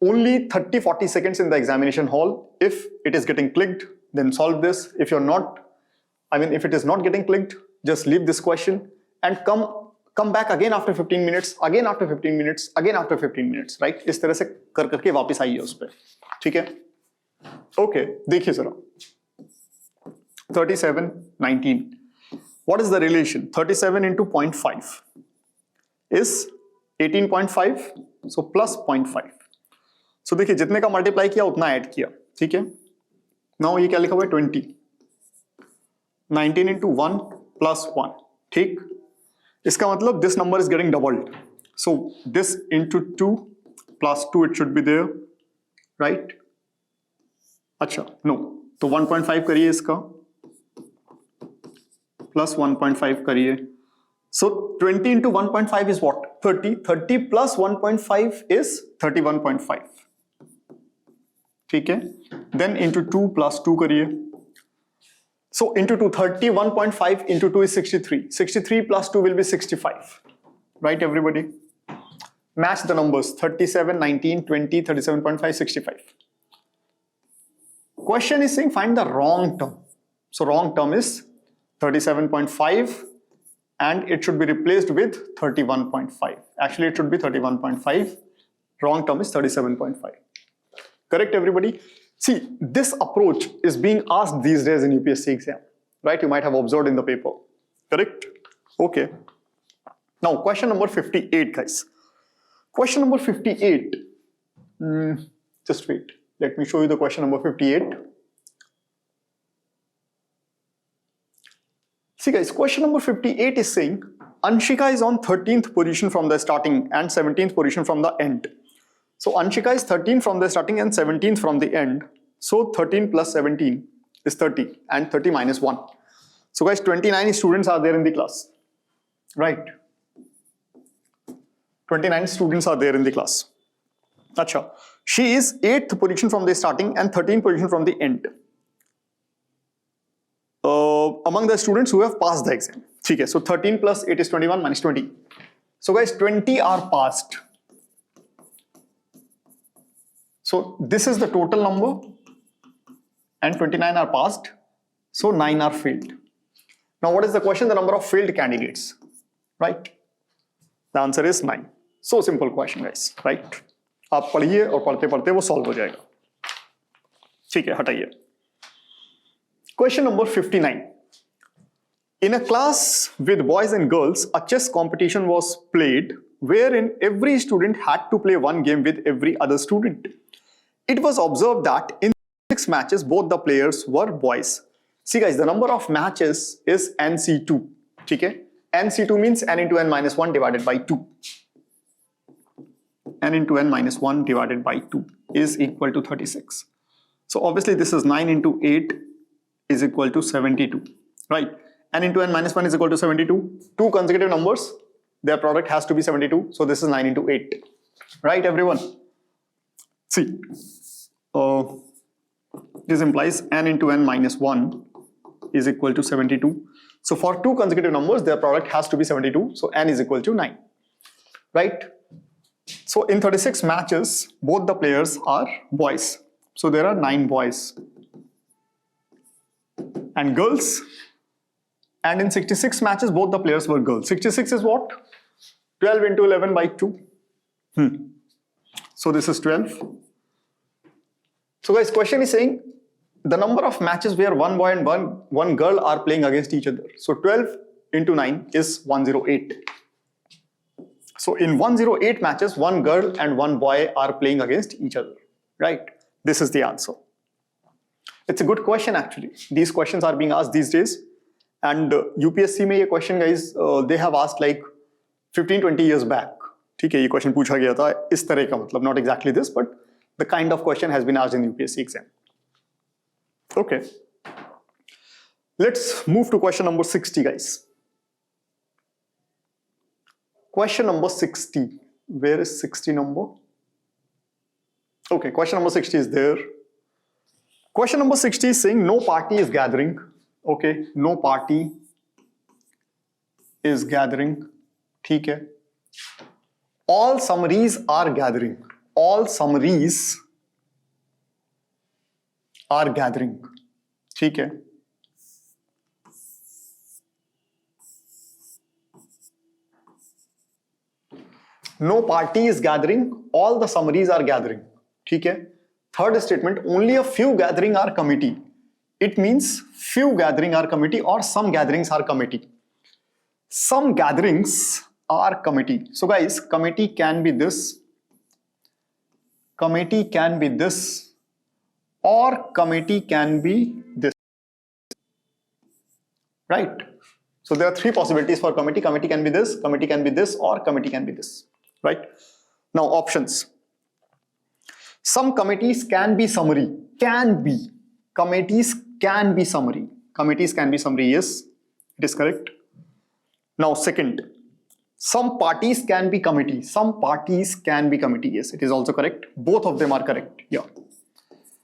only 30-40 seconds in the examination hall. If it is getting clicked, then solve this. If you're not, if it is not getting clicked, just leave this question and come back again after 15 minutes, again after 15 minutes, again after 15 minutes, right? इस तरह से कर करके वापस आइए उस पे, ठीक है? Okay, देखिए जरा. 37:19. What is the relation? 37 into 0.5 is 18.5, so plus 0.5. So देखिए जितने का मल्टीप्लाई किया उतना ऐड किया, ठीक है? Now ये क्या लिखा हुआ है? 20. 19 into 1 plus 1, ठीक? इसका मतलब this number is getting doubled. So this into 2 plus 2 it should be there, right? अच्छा, no. तो 1.5 करिए इसका plus 1.5 करिए. So 20 into 1.5 is what? 30. 30 plus 1.5 is 31.5. ठीक है? Then into 2 plus 2 करिए. So into 2, 31.5 into 2 is 63. 63 plus 2 will be 65. Right everybody? Match the numbers 37, 19, 20, 37.5, 65. Question is saying find the wrong term. So wrong term is 37.5 and it should be replaced with 31.5. Actually, it should be 31.5. Wrong term is 37.5. Correct, everybody? See, this approach is being asked these days in UPSC exam, right? You might have observed in the paper. Correct? Okay. Now, question number 58, guys. Question number 58. Just wait. Let me show you the question number 58. See, guys, question number 58 is saying Anshika is on 13th position from the starting and 17th position from the end. So Anshika is 13 from the starting and 17th from the end. So 13 plus 17 is 30 and 30 minus 1. So guys, 29 students are there in the class, right? 29 students are there in the class. Acha. She is 8th position from the starting and 13th position from the end. Among the students who have passed the exam. Okay, so 13 plus 8 is 21 minus 20. So guys, 20 are passed. So this is the total number and 29 are passed. So 9 are failed. Now what is the question? The number of failed candidates, right? The answer is 9. So simple question, guys, right? आप पढ़िए और पढ़ते पढ़ते वो solve हो जाएगा. ठीक है, हटाइए. Question number 59. In a class with boys and girls, a chess competition was played wherein every student had to play one game with every other student. It was observed that in 6 matches, both the players were boys. See guys, the number of matches is NC2. Okay? NC2 means n into n minus 1 divided by 2. N into n minus 1 divided by 2 is equal to 36. So obviously this is 9 into 8 is equal to 72, right? N into n minus 1 is equal to 72. Two consecutive numbers, their product has to be 72. So this is 9 into 8, right everyone? See, this implies n into n minus 1 is equal to 72. So for two consecutive numbers, their product has to be 72. So n is equal to 9, right? So in 36 matches, both the players are boys. So there are 9 boys and girls. And in 66 matches, both the players were girls. 66 is what? 12 into 11 by 2. So this is 12. So guys, question is saying the number of matches where one boy and one girl are playing against each other. So 12 into 9 is 108. So in 108 matches, one girl and one boy are playing against each other, right? This is the answer. It's a good question actually. These questions are being asked these days. And UPSC में ये question guys, they have asked like 15-20 years back. ठीक है, ये question पूछा गया था इस तरह का मतलब, not exactly this, but the kind of question has been asked in UPSC exam. Okay. Let's move to question number 60, guys. Question number 60. Where is 60 number? Okay, question number 60 is there. Question number 60 is saying no party is gathering. Okay, no party is gathering. ठीक है. All summaries are gathering. All summaries are gathering. ठीक है. No party is gathering. All the summaries are gathering. ठीक है. Third statement, only a few gathering are committee. It means few gathering are committee or some gatherings are committee. Some gatherings are committee. So guys, committee can be this. Committee can be this. Or committee can be this. Right? So there are 3 possibilities for committee. Committee can be this, committee can be this, or committee can be this. Right? Now options. Some committees can be summary. Can be. Committees can be summary. Committees can be summary. Yes, it is correct. Now second, some parties can be committee. Some parties can be committee. Yes, it is also correct. Both of them are correct. Yeah.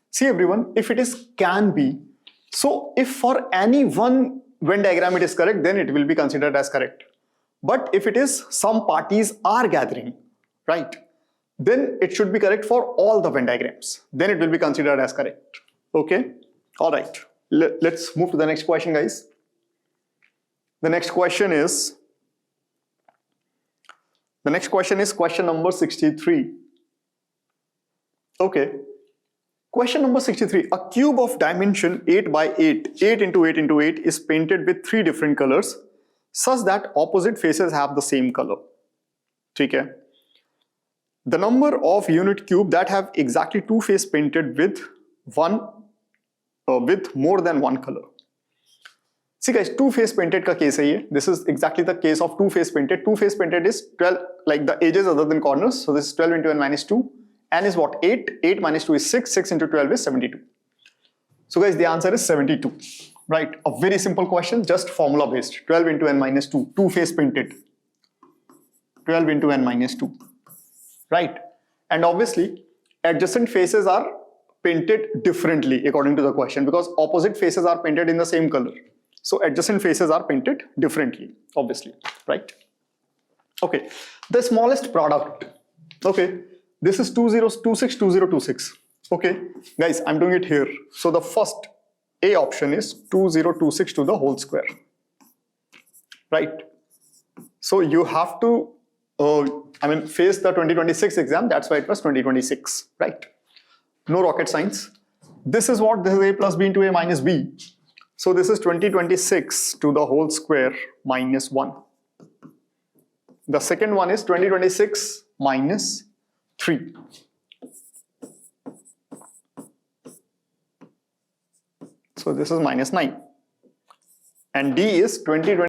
See everyone, if it is can be, so if for any one Venn diagram it is correct, then it will be considered as correct. But if it is some parties are gathering, right, then it should be correct for all the Venn diagrams. Then it will be considered as correct. Okay. All right. Let's move to the next question, guys. The next question is The next question is question number 63. Okay. Question number 63. A cube of dimension 8 by 8, 8 into 8 into 8 is painted with 3 different colors such that opposite faces have the same color. Okay. The number of unit cube that have exactly 2 faces painted with more than one color. See guys, 2 face painted ka case hai ye. This is exactly the case of 2 face painted. 2 face painted is 12, like the edges other than corners. So this is 12 into n minus 2. N is what? 8. 8 minus 2 is 6. 6 into 12 is 72. So guys, the answer is 72. Right? A very simple question, just formula based. 12 into n minus 2. 2 face painted. 12 into n minus 2. Right? And obviously, adjacent faces are painted differently according to the question because opposite faces are painted in the same color. So adjacent faces are painted differently, obviously, right? Okay, the smallest product. Okay, this is 2026, 2026. Okay, guys, I'm doing it here. So the first A option is 2026 to the whole square, right? So you have to, face the 2026 exam. That's why it was 2026, right? No rocket science. This is what? This is A plus B into A minus B. So this is 2026 to the whole square minus 1. The second one is 2026 minus 3. So this is minus 9. And D is 2020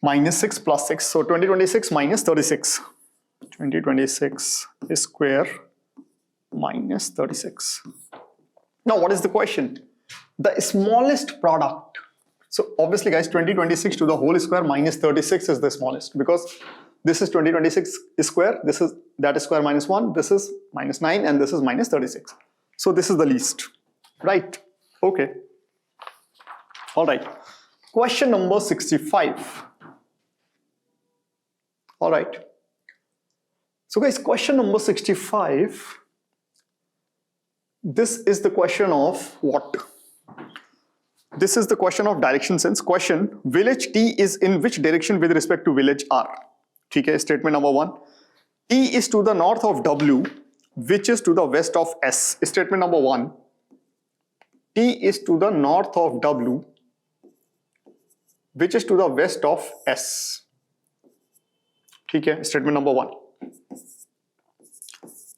minus 6 plus 6. So 2026 minus 36. 2026 is square minus 36. Now, what is the question? The smallest product. So obviously, guys, 2026 to the whole square minus 36 is the smallest because this is 2026 square. That is square minus 1. This is minus 9 and this is minus 36. So this is the least, right? Okay. All right. Question number 65. All right. So guys, question number 65. This is the question of what? This is the question of direction sense. Question, village T is in which direction with respect to village R? Okay, statement number 1. T is to the north of W, which is to the west of S. Statement number 1. T is to the north of W, which is to the west of S. Okay, statement number 1.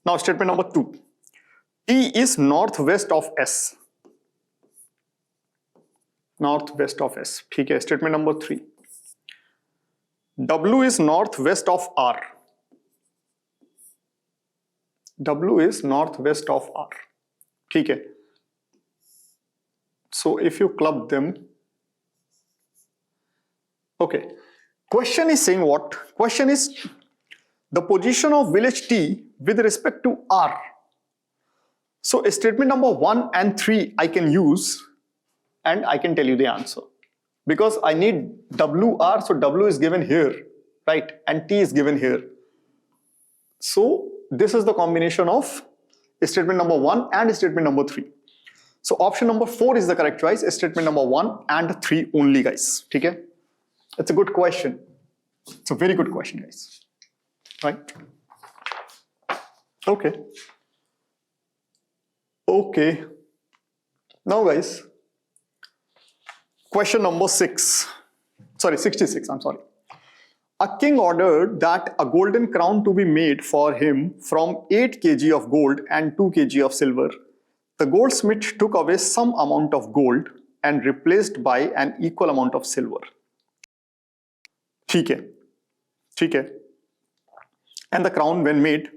Now statement number 2. T is northwest of S. Northwest of S. Okay, statement number 3. W is northwest of R. W is northwest of R. Okay. So if you club them. Okay. Question is saying what? Question is the position of village T with respect to R. So statement number 1 and 3 I can use and I can tell you the answer because I need WR. So W is given here, right? And T is given here. So this is the combination of statement number 1 and statement number 3. So option number 4 is the correct choice. Statement number 1 and 3 only, guys. Okay? It's a good question. It's a very good question, guys. Right? Okay. Okay. Now, guys, question number 66, I'm sorry. A king ordered that a golden crown to be made for him from 8 kg of gold and 2 kg of silver. The goldsmith took away some amount of gold and replaced by an equal amount of silver. ठीक है. And the crown when made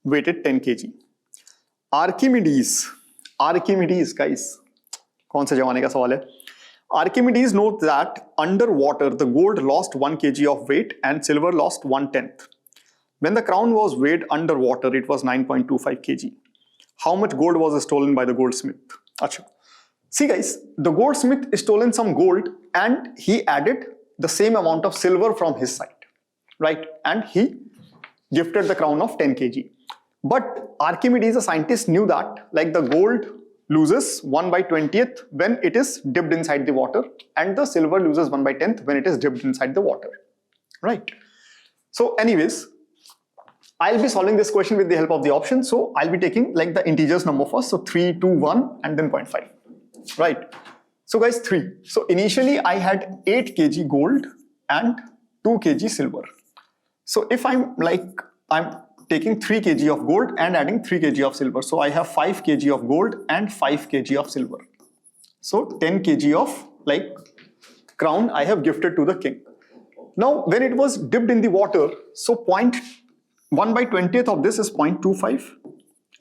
weighted 10 kg. Archimedes, guys, कौन से जमाने का सवाल है? Archimedes notes that underwater the gold lost 1 kg of weight and silver lost 1/10. When the crown was weighed underwater, it was 9.25 kg. How much gold was stolen by the goldsmith? Achha. See guys, the goldsmith stolen some gold and he added the same amount of silver from his side, right? And he gifted the crown of 10 kg. But Archimedes, a scientist, knew that like the gold loses 1/20th when it is dipped inside the water and the silver loses 1/10th when it is dipped inside the water, right? So anyways, I'll be solving this question with the help of the option. So I'll be taking like the integers number first. So 3, 2, 1 and then 0.5, right? So guys, 3. So initially I had 8 kg gold and 2 kg silver. So if I'm taking 3 kg of gold and adding 3 kg of silver. So I have 5 kg of gold and 5 kg of silver. So 10 kg of like crown I have gifted to the king. Now when it was dipped in the water, so 1/20th of this is 0.25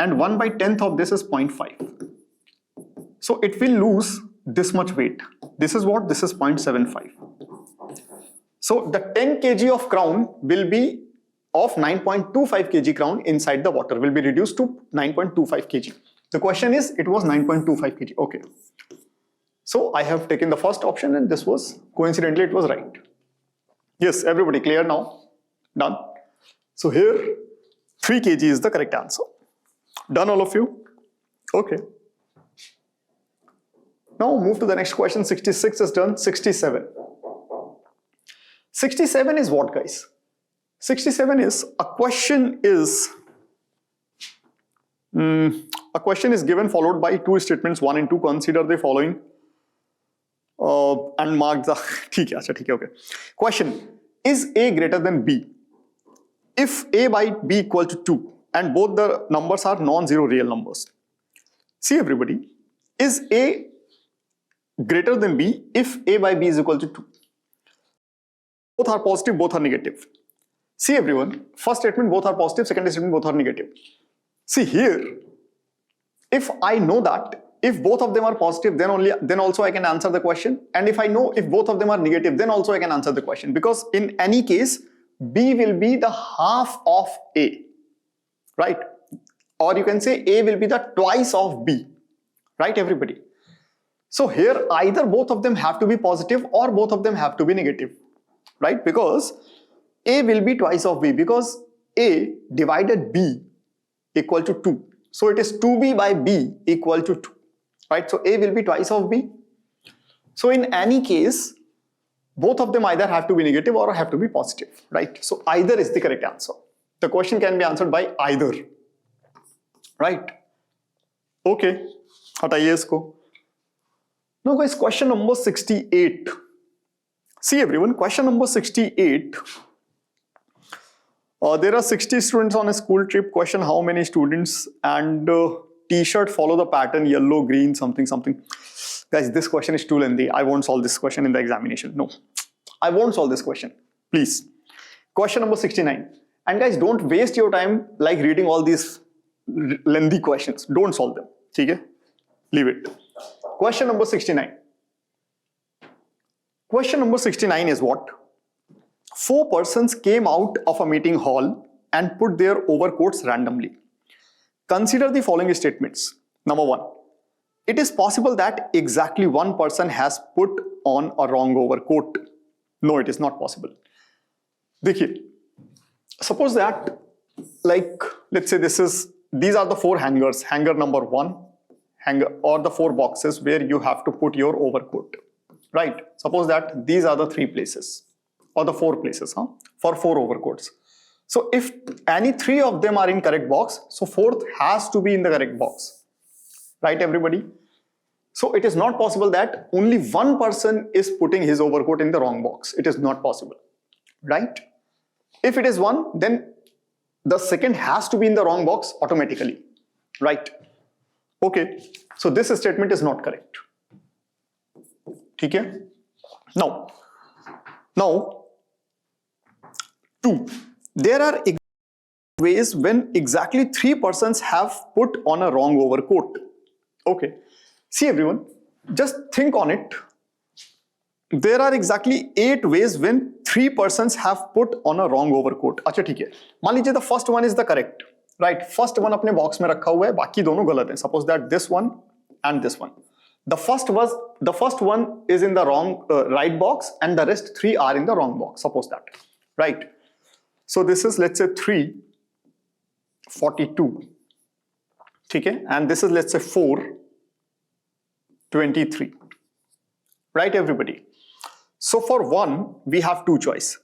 and 1/10th of this is 0.5. So it will lose this much weight. This is what? This is 0.75. So the 10 kg of crown will be of 9.25 kg crown inside the water will be reduced to 9.25 kg. The question is, it was 9.25 kg. Okay. So I have taken the first option and this was, coincidentally, it was right. Yes, everybody clear now? Done. So here, 3 kg is the correct answer. Done, all of you? Okay. Now move to the next question. 66 is done. 67. 67 is what, guys? 67 is a question is given followed by 2 statements 1 and 2. Consider the following and mark the okay. Question: is A greater than B? If A by B equal to 2 and both the numbers are non-zero real numbers. See everybody, is A greater than B if A by B is equal to 2? Both are positive, both are negative. See everyone, first statement both are positive, second statement both are negative. See here, if I know that if both of them are positive, then also I can answer the question. And if I know if both of them are negative, then also I can answer the question, because in any case B will be the half of A, right? Or you can say A will be the twice of B, right everybody? So here either both of them have to be positive or both of them have to be negative, right? Because A will be twice of B, because A divided B equal to 2. So it is 2B by B equal to 2, right? So A will be twice of B. So in any case, both of them either have to be negative or have to be positive, right? So either is the correct answer. The question can be answered by either, right? Okay, हटाइए इसको. Now guys, question number 68. See everyone, question number 68. There are 60 students on a school trip. Question: how many students? And t-shirt follow the pattern yellow, green, something, something. Guys, this question is too lengthy. I won't solve this question in the examination. No, I won't solve this question. Please. Question number 69. And guys, don't waste your time like reading all these lengthy questions. Don't solve them. Okay? Leave it. Question number 69. Question number 69 is what? 4 persons came out of a meeting hall and put their overcoats randomly. Consider the following statements. Number 1. It is possible that exactly one person has put on a wrong overcoat. No, it is not possible. देखिए, suppose that, like, let's say these are the 4 hangers. Hanger number 1, hanger, or the 4 boxes where you have to put your overcoat, right? Suppose that these are the 3 places or the 4 places, for 4 overcoats. So if any 3 of them are in correct box, so 4th has to be in the correct box, right everybody? So it is not possible that only one person is putting his overcoat in the wrong box. It is not possible, right? If it is 1, then the second has to be in the wrong box automatically, right? Okay, so this statement is not correct. Okay? Now 2. There are ways when exactly 3 persons have put on a wrong overcoat. Okay. See everyone, just think on it. There are exactly 8 ways when 3 persons have put on a wrong overcoat. अच्छा ठीक है. मान लीजिए the first one is the correct, right? First one अपने box में रखा हुआ है, बाकी दोनों गलत हैं. Suppose that this one and this one. The first one is in the wrong right box and the rest 3 are in the wrong box. Suppose that, right? So this is, let's say, 342. Okay, and this is, let's say, 423. Right, everybody? So for 1, we have 2 choices.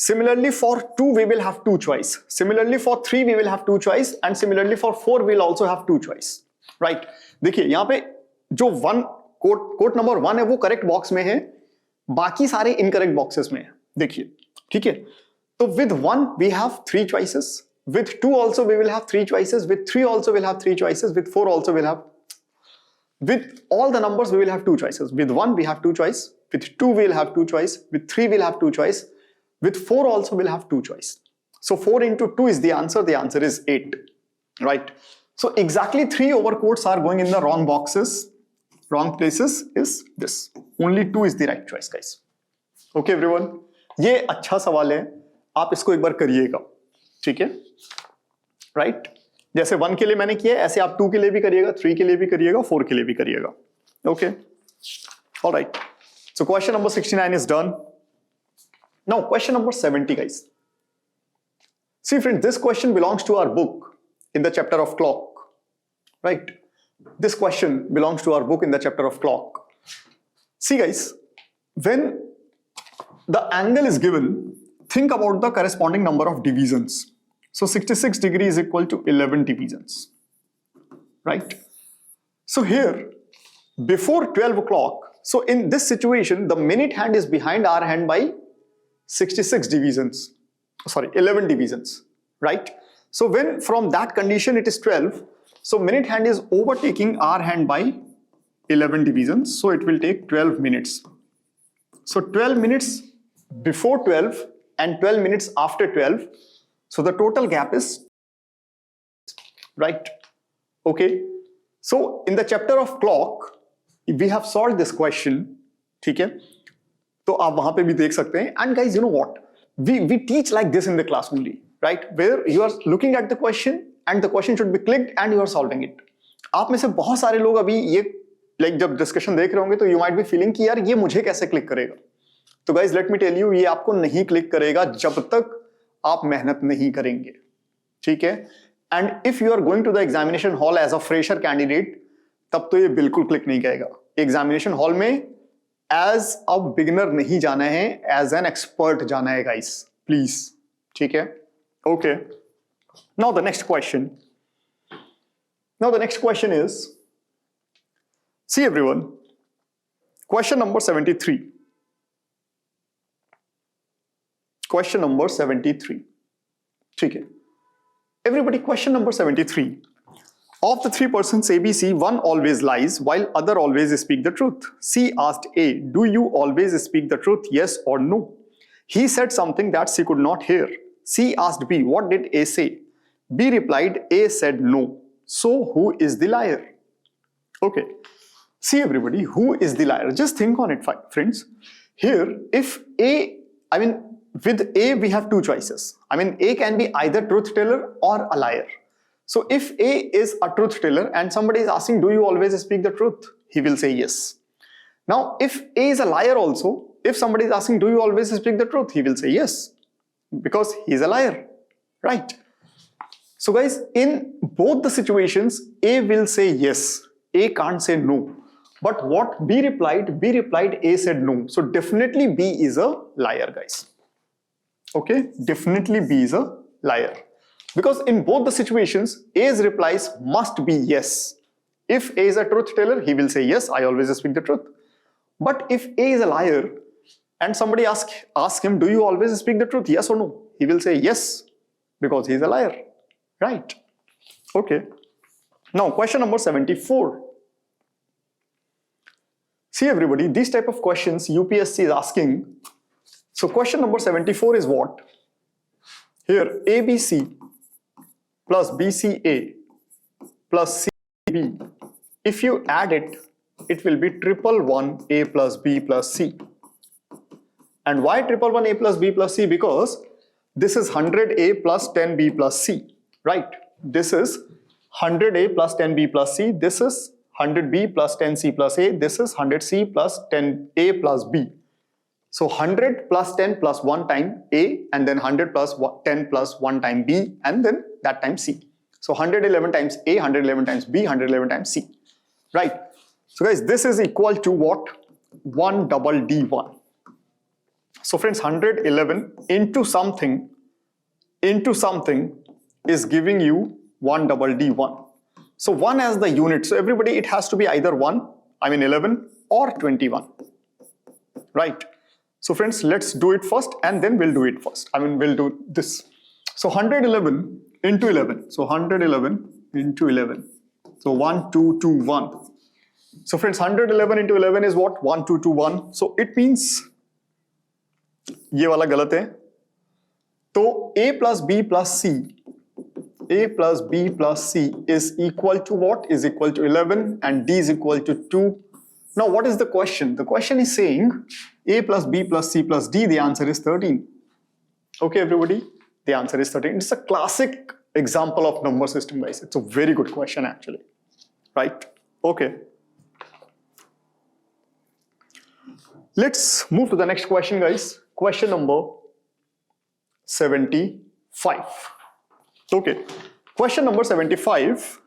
Similarly for 2 we will have 2 choice, similarly for 3 we will have 2 choice, and similarly for 4 we'll also have 2 choice, right? देखिए यहाँ पे जो coat number 1 है वो correct box में है, बाकी सारे इनकरेक्ट बॉक्सेस में है, देखिए, ठीक है? तो with 1 we have 3 choices, with 2 also we will have 3 choices, with 3 also we'll have 3 choices, with 4 also we'll have, with all the numbers we will have 2 choices. With 1 we have 2 choice, with 2 we'll have 2 choice, with 3 we'll have 2 choice, with 4 also we'll have 2 choice. So 4 into 2 is the answer is 8, right? So exactly 3 overcoats are going in the wrong boxes, wrong places is this. Only 2 is the right choice, guys. Okay everyone, ये अच्छा सवाल है, आप इसको एक बार करिएगा, ठीक है? Right? जैसे 1 के लिए मैंने किया है, ऐसे आप 2 के लिए भी करिएगा, 3 के लिए भी करिएगा, 4 के लिए भी करिएगा. Okay? All right. So question number 69 is done. Now question number 70, guys. See friends, this question belongs to our book in the chapter of clock, right? This question belongs to our book in the chapter of clock. See guys, when the angle is given, think about the corresponding number of divisions. So 66 degrees is equal to 11 divisions, right? So here, before 12 o'clock, so in this situation, the minute hand is behind our hand by 66 divisions, sorry, 11 divisions, right? So when from that condition it is 12, so minute hand is overtaking our hand by 11 divisions, so it will take 12 minutes. So 12 minutes before 12 and 12 minutes after 12, so the total gap is, right? Okay, so in the chapter of clock, we have solved this question, ठीक है? तो आप वहां पे भी देख सकते हैं. And guys, you know what? We teach like this in the class only, right? Where you are looking at the question and the question should be clicked and you are solving it. आप में से बहुत सारे लोग अभी ये like जब discussion देख रहे होंगे तो you might be feeling कि यार ये मुझे कैसे क्लिक करेगा? तो guys, let me tell you, ये आपको नहीं क्लिक करेगा जब तक आप मेहनत नहीं करेंगे, ठीक है? And if you are going to the examination hall as a fresher candidate, तब तो ये बिल्कुल क्लिक नहीं करेगा. एग्जामिनेशन हॉल में एज अ बिगिनर नहीं जाना है, एज एन एक्सपर्ट जाना है गाइस, प्लीज, ठीक है? Okay, now the next question is, see everyone, question number 73. Question number 73, ठीक है? Everybody, question number 73. Of the 3 persons ABC, one always lies while other always speak the truth. C asked A, do you always speak the truth, yes or no? He said something that C could not hear. C asked B, what did A say? B replied, A said no. So who is the liar? Okay, see everybody, who is the liar? Just think on it, friends. Here, if A, with A we have 2 choices. A can be either truth teller or a liar. So if A is a truth teller and somebody is asking, do you always speak the truth? He will say yes. Now, if A is a liar also, if somebody is asking, do you always speak the truth? He will say yes, because he is a liar, right? So guys, in both the situations, A will say yes. A can't say no. But what B replied, A said no. So definitely B is a liar, guys. Okay, definitely B is a liar. Because in both the situations, A's replies must be yes. If A is a truth teller, he will say yes, I always speak the truth. But if A is a liar and somebody ask him, do you always speak the truth, yes or no? He will say yes, because he is a liar, right? Okay. Now question number 74. See everybody, these type of questions UPSC is asking. So question number 74 is what? Here, ABC plus BCA plus CB, if you add it, it will be 111A plus B plus C. And why 111A plus B plus C? Because this is 100A plus 10B plus C, right? This is 100A plus 10B plus C. This is 100B plus 10C plus A. This is 100C plus 10A plus B. So 100 plus 10 plus 1 time A, and then 100 plus 10 plus 1 time B, and then that time C. So 111 times A, 111 times B, 111 times C, right? So guys, this is equal to what? 1 double D1. So friends, 111 into something is giving you 1 So 1 as the unit. So everybody, it has to be either 11 or 21. Right? So friends, let's do it first and then we'll do it first. We'll do this. So 111 into 11. So 111 into 11. So 1, 2, 2, 1. So friends, 111 into 11 is what? 1, 2, 2, 1. So it means ये वाला गलत है. तो A plus B plus C is equal to what? Is equal to 11 and D is equal to 2. Now what is the question? The question is saying A plus B plus C plus D, the answer is 13. Okay everybody, the answer is 13. It's a classic example of number system, guys. It's a very good question actually. Right? Okay. Let's move to the next question, guys. Question number 75. Okay. Question number 75.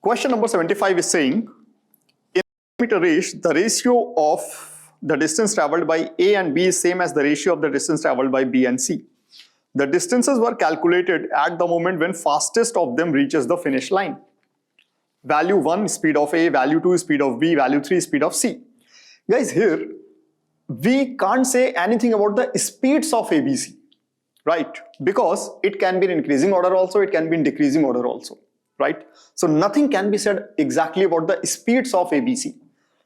Question number 75 is saying, in meter race, the ratio of the distance traveled by A and B is same as the ratio of the distance traveled by B and C. The distances were calculated at the moment when fastest of them reaches the finish line. Value 1 speed of A, value 2 speed of B, value 3 speed of C. Guys, here we can't say anything about the speeds of ABC, right? Because it can be in increasing order also, it can be in decreasing order also, right? So nothing can be said exactly about the speeds of ABC.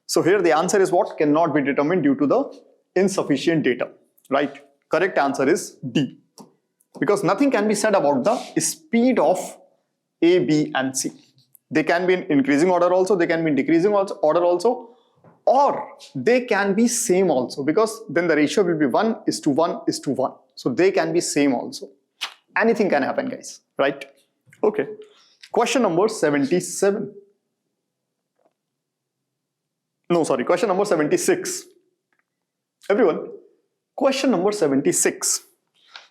So here the answer is what? Cannot be determined due to the insufficient data, right? Correct answer is D. Because nothing can be said about the speed of A, B and C. They can be in increasing order also, they can be in decreasing order also, or they can be same also, because then the ratio will be 1:1:1. So they can be same also. Anything can happen, guys, right? Okay. Question number 77. No, sorry, question number 76. Everyone, question number 76.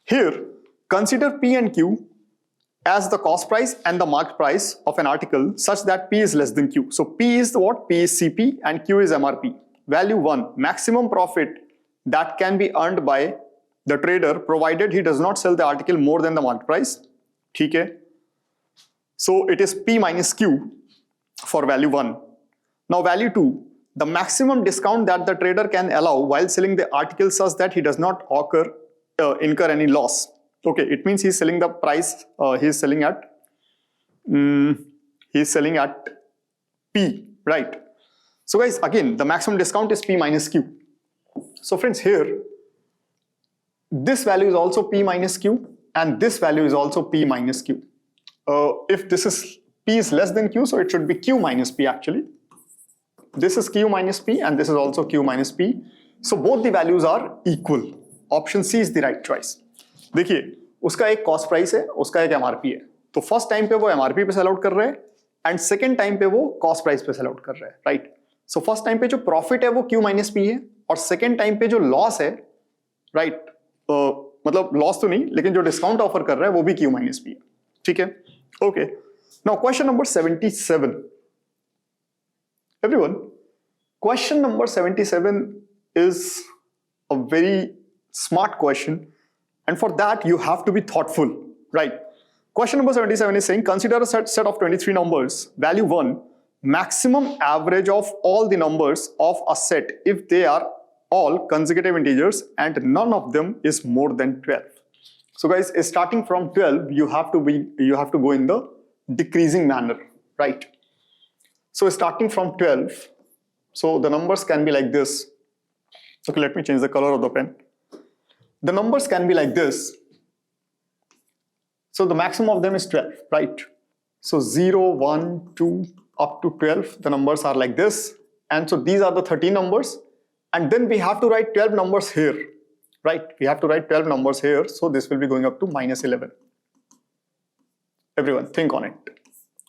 Here, consider P and Q as the cost price and the market price of an article such that P is less than Q. So P is what? P is CP and Q is MRP. Value 1, maximum profit that can be earned by the trader provided he does not sell the article more than the market price. ठीक है? So it is P minus Q for value 1. Now value 2, the maximum discount that the trader can allow while selling the article such that he does not incur any loss. Okay, it means he's selling the price, he's selling at P, right? So guys, again, the maximum discount is P minus Q. So friends, here, this value is also P minus Q and this value is also P minus Q. If this is P is less than Q, so it should be Q minus P actually. This is Q minus P and this is also Q minus P. So both the values are equal. Option C is the right choice. देखिए, उसका एक cost price है, उसका एक MRP है. तो first time पे वो एमआरपी पे सेल आउट कर रहे हैं एंड सेकंड टाइम पे वो कॉस्ट प्राइस पे सेल आउट कर रहे हैं, राइट? सो फर्स्ट टाइम पे जो प्रॉफिट है वो Q माइनस पी है और सेकंड टाइम पे जो लॉस है, राइट, मतलब लॉस तो नहीं, लेकिन जो डिस्काउंट ऑफर कर रहा है वो भी Q माइनस पी है. ठीक है? Okay. Now question number 77. Everyone, question number 77 is a very smart question, and for that you have to be thoughtful, right? Question number 77 is saying, consider a set of 23 numbers. Value 1, maximum average of all the numbers of a set if they are all consecutive integers and none of them is more than 12. So guys, starting from 12, you have to go in the decreasing manner, right? So starting from 12, so the numbers can be like this. Okay, let me change the color of the pen. The numbers can be like this. So the maximum of them is 12, right? So 0, 1, 2, up to 12, the numbers are like this. And so these are the 13 numbers. And then we have to write 12 numbers here, right? We have to write 12 numbers here. So this will be going up to minus 11. Everyone, think on it.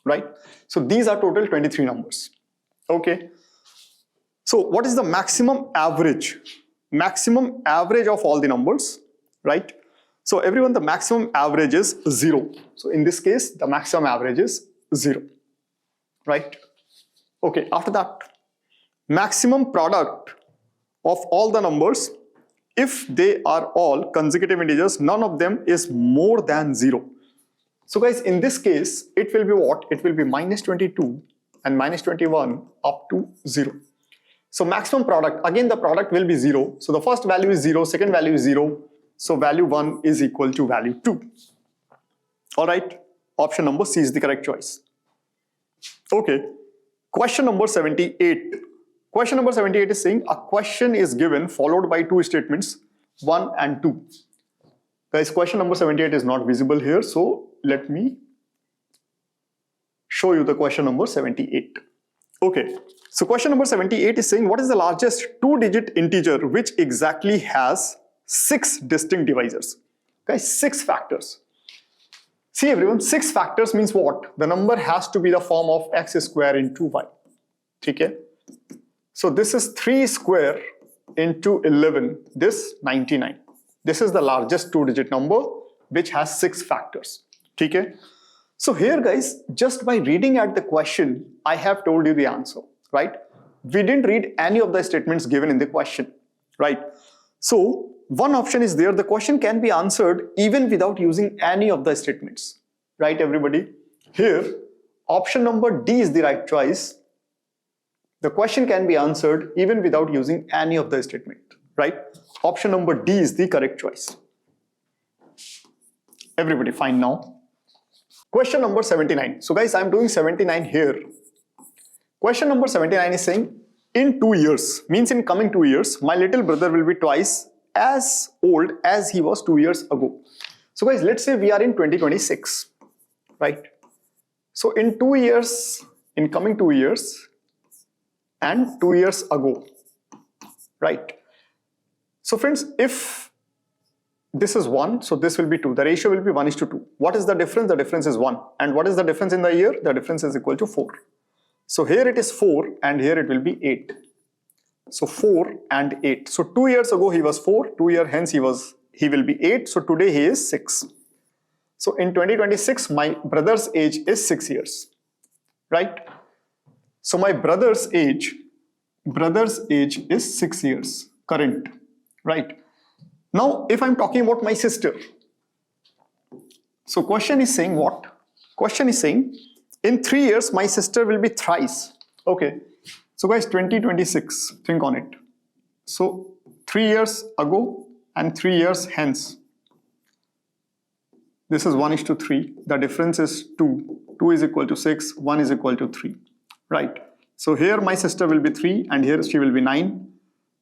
Right? So these are total 23 numbers. Okay. So what is the maximum average? Maximum average of all the numbers, right? So everyone, the maximum average is 0. So in this case, the maximum average is 0, right? Okay. After that, maximum product of all the numbers, if they are all consecutive integers, none of them is more than 0. So guys, in this case, it will be what? It will be minus 22 and minus 21 up to 0. So maximum product, again the product will be 0. So the first value is 0, second value is 0. So value 1 is equal to value 2. Alright, option number C is the correct choice. Okay, question number 78. Question number 78 is saying a question is given followed by two statements, 1 and 2. Guys, question number 78 is not visible here, so let me show you the question number 78. Okay, so question number 78 is saying what is the largest two-digit integer which exactly has 6 distinct divisors? Guys, 6 factors. See everyone, 6 factors means what? The number has to be the form of x square into y. Okay? So this is 3 square into 11, this 99. This is the largest two-digit number which has 6 factors. Okay? So here guys, just by reading at the question, I have told you the answer, right? We didn't read any of the statements given in the question, right? So one option is there, the question can be answered even without using any of the statements, right everybody? Here, option number D is the right choice. The question can be answered even without using any of the statement, right? Option number D is the correct choice. Everybody fine now? Question number 79. So guys, I'm doing 79 here. Question number 79 is saying, in 2 years, means in coming 2 years, my little brother will be twice as old as he was 2 years ago. So guys, let's say we are in 2026, right? So in 2 years, in coming 2 years, and 2 years ago, right? So friends, if this is 1, so this will be 2. The ratio will be 1:2. What is the difference? The difference is 1. And what is the difference in the year? The difference is equal to 4. So here it is 4 and here it will be 8. So 4 and 8. So 2 years ago he was 4, 2 years hence he will be 8. So today he is 6. So in 2026 my brother's age is 6 years, right? So my brother's age is 6 years current, right? Now if I'm talking about my sister, so question is saying what? Question is saying in 3 years my sister will be thrice. Okay, so guys, 2026, think on it. So 3 years ago and 3 years hence, this is 1:3. The difference is 2. 2 is equal to 6, 1 is equal to 3, right? So here my sister will be 3 and here she will be 9.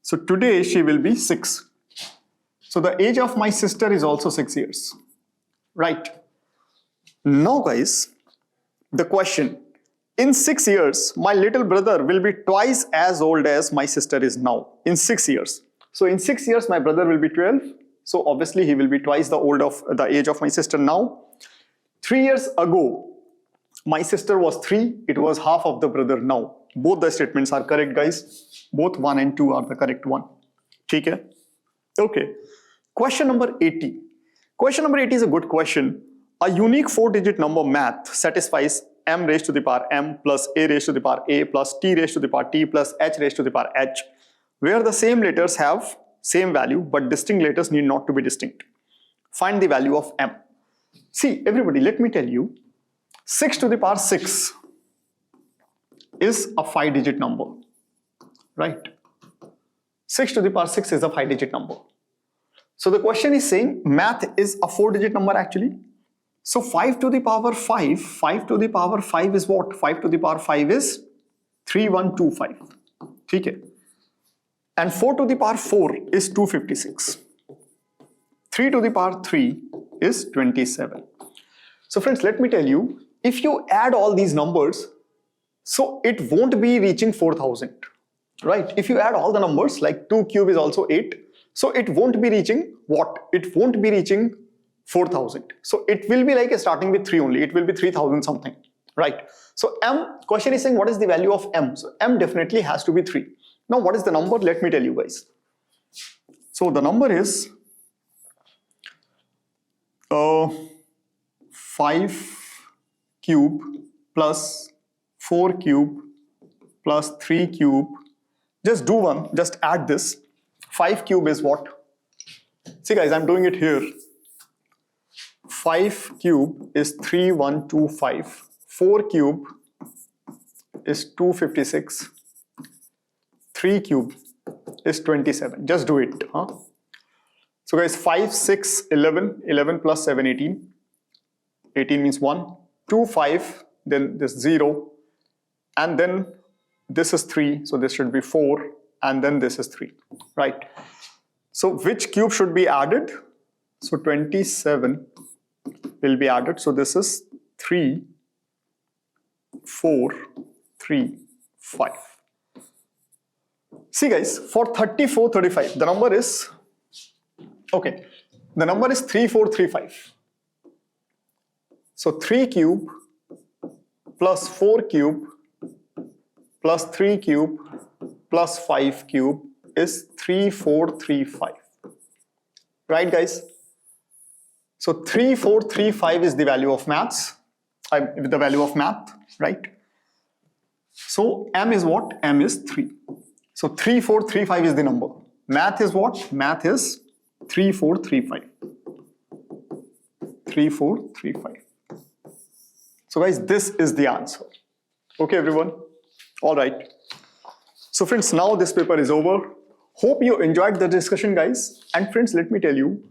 So today she will be 6. So the age of my sister is also 6 years, right? Now guys, the question, in 6 years, my little brother will be twice as old as my sister is now, in 6 years. So in 6 years, my brother will be 12. So obviously he will be twice the age of my sister now. 3 years ago, my sister was 3, it was half of the brother now. Both the statements are correct guys. Both 1 and 2 are the correct one. Okay? Okay. Question number 80. Question number 80 is a good question. A unique 4-digit number math satisfies m raised to the power m plus a raised to the power a plus t raised to the power t plus h raised to the power h, where the same letters have same value but distinct letters need not to be distinct. Find the value of m. See everybody, let me tell you, 6 to the power 6 is a 5-digit number, right? 6 to the power 6 is a 5-digit number. So the question is saying math is a 4-digit number actually. So 5 to the power 5, 5 to the power 5 is what? 5 to the power 5 is 3125. Okay. And 4 to the power 4 is 256. 3 to the power 3 is 27. So friends, let me tell you, if you add all these numbers, so it won't be reaching 4000, right? If you add all the numbers, like 2 cube is also 8, so it won't be reaching what? It won't be reaching 4000. So it will be like starting with 3 only. It will be 3000 something, right? So m, question is saying what is the value of m? So m definitely has to be 3. Now what is the number? Let me tell you guys. So the number is 5 cube plus 4 cube plus 3 cube. Just do one, just add this. 5 cube is what? See guys, I'm doing it here. 5 cube is 3125. 4 cube is 256. 3 cube is 27. Just do it. Huh? So guys, 5, 6, 11. 11 plus 7, 18. 18 means 1. 2, 5. Then this 0. And then this is 3. So this should be 4. And then this is 3. Right. So which cube should be added? So 27 will be added. So this is 3, 4, 3, 5. See guys, for 34, 35, the number is, okay, the number is 3435. So 3 cube plus 4 cube plus 3 cube plus 5 cube is 3435. Right guys? So 3435 is the value of maths, the value of math, right? So M is what? M is 3. So 3435 is the number. Math is what? Math is 3435. 3435. So guys, this is the answer. Okay everyone? Alright. So friends, now this paper is over. Hope you enjoyed the discussion guys. And friends, let me tell you,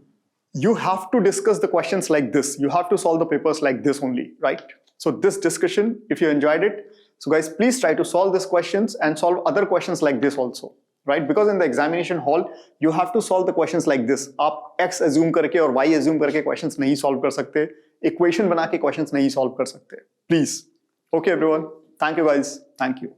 you have to discuss the questions like this. You have to solve the papers like this only, right? So this discussion, if you enjoyed it, so guys, please try to solve these questions and solve other questions like this also, right? Because in the examination hall, you have to solve the questions like this. आप x assume करके और y assume करके questions नहीं solve कर सकते. Equation बना के questions नहीं solve कर सकते. Please. Okay everyone. Thank you guys. Thank you.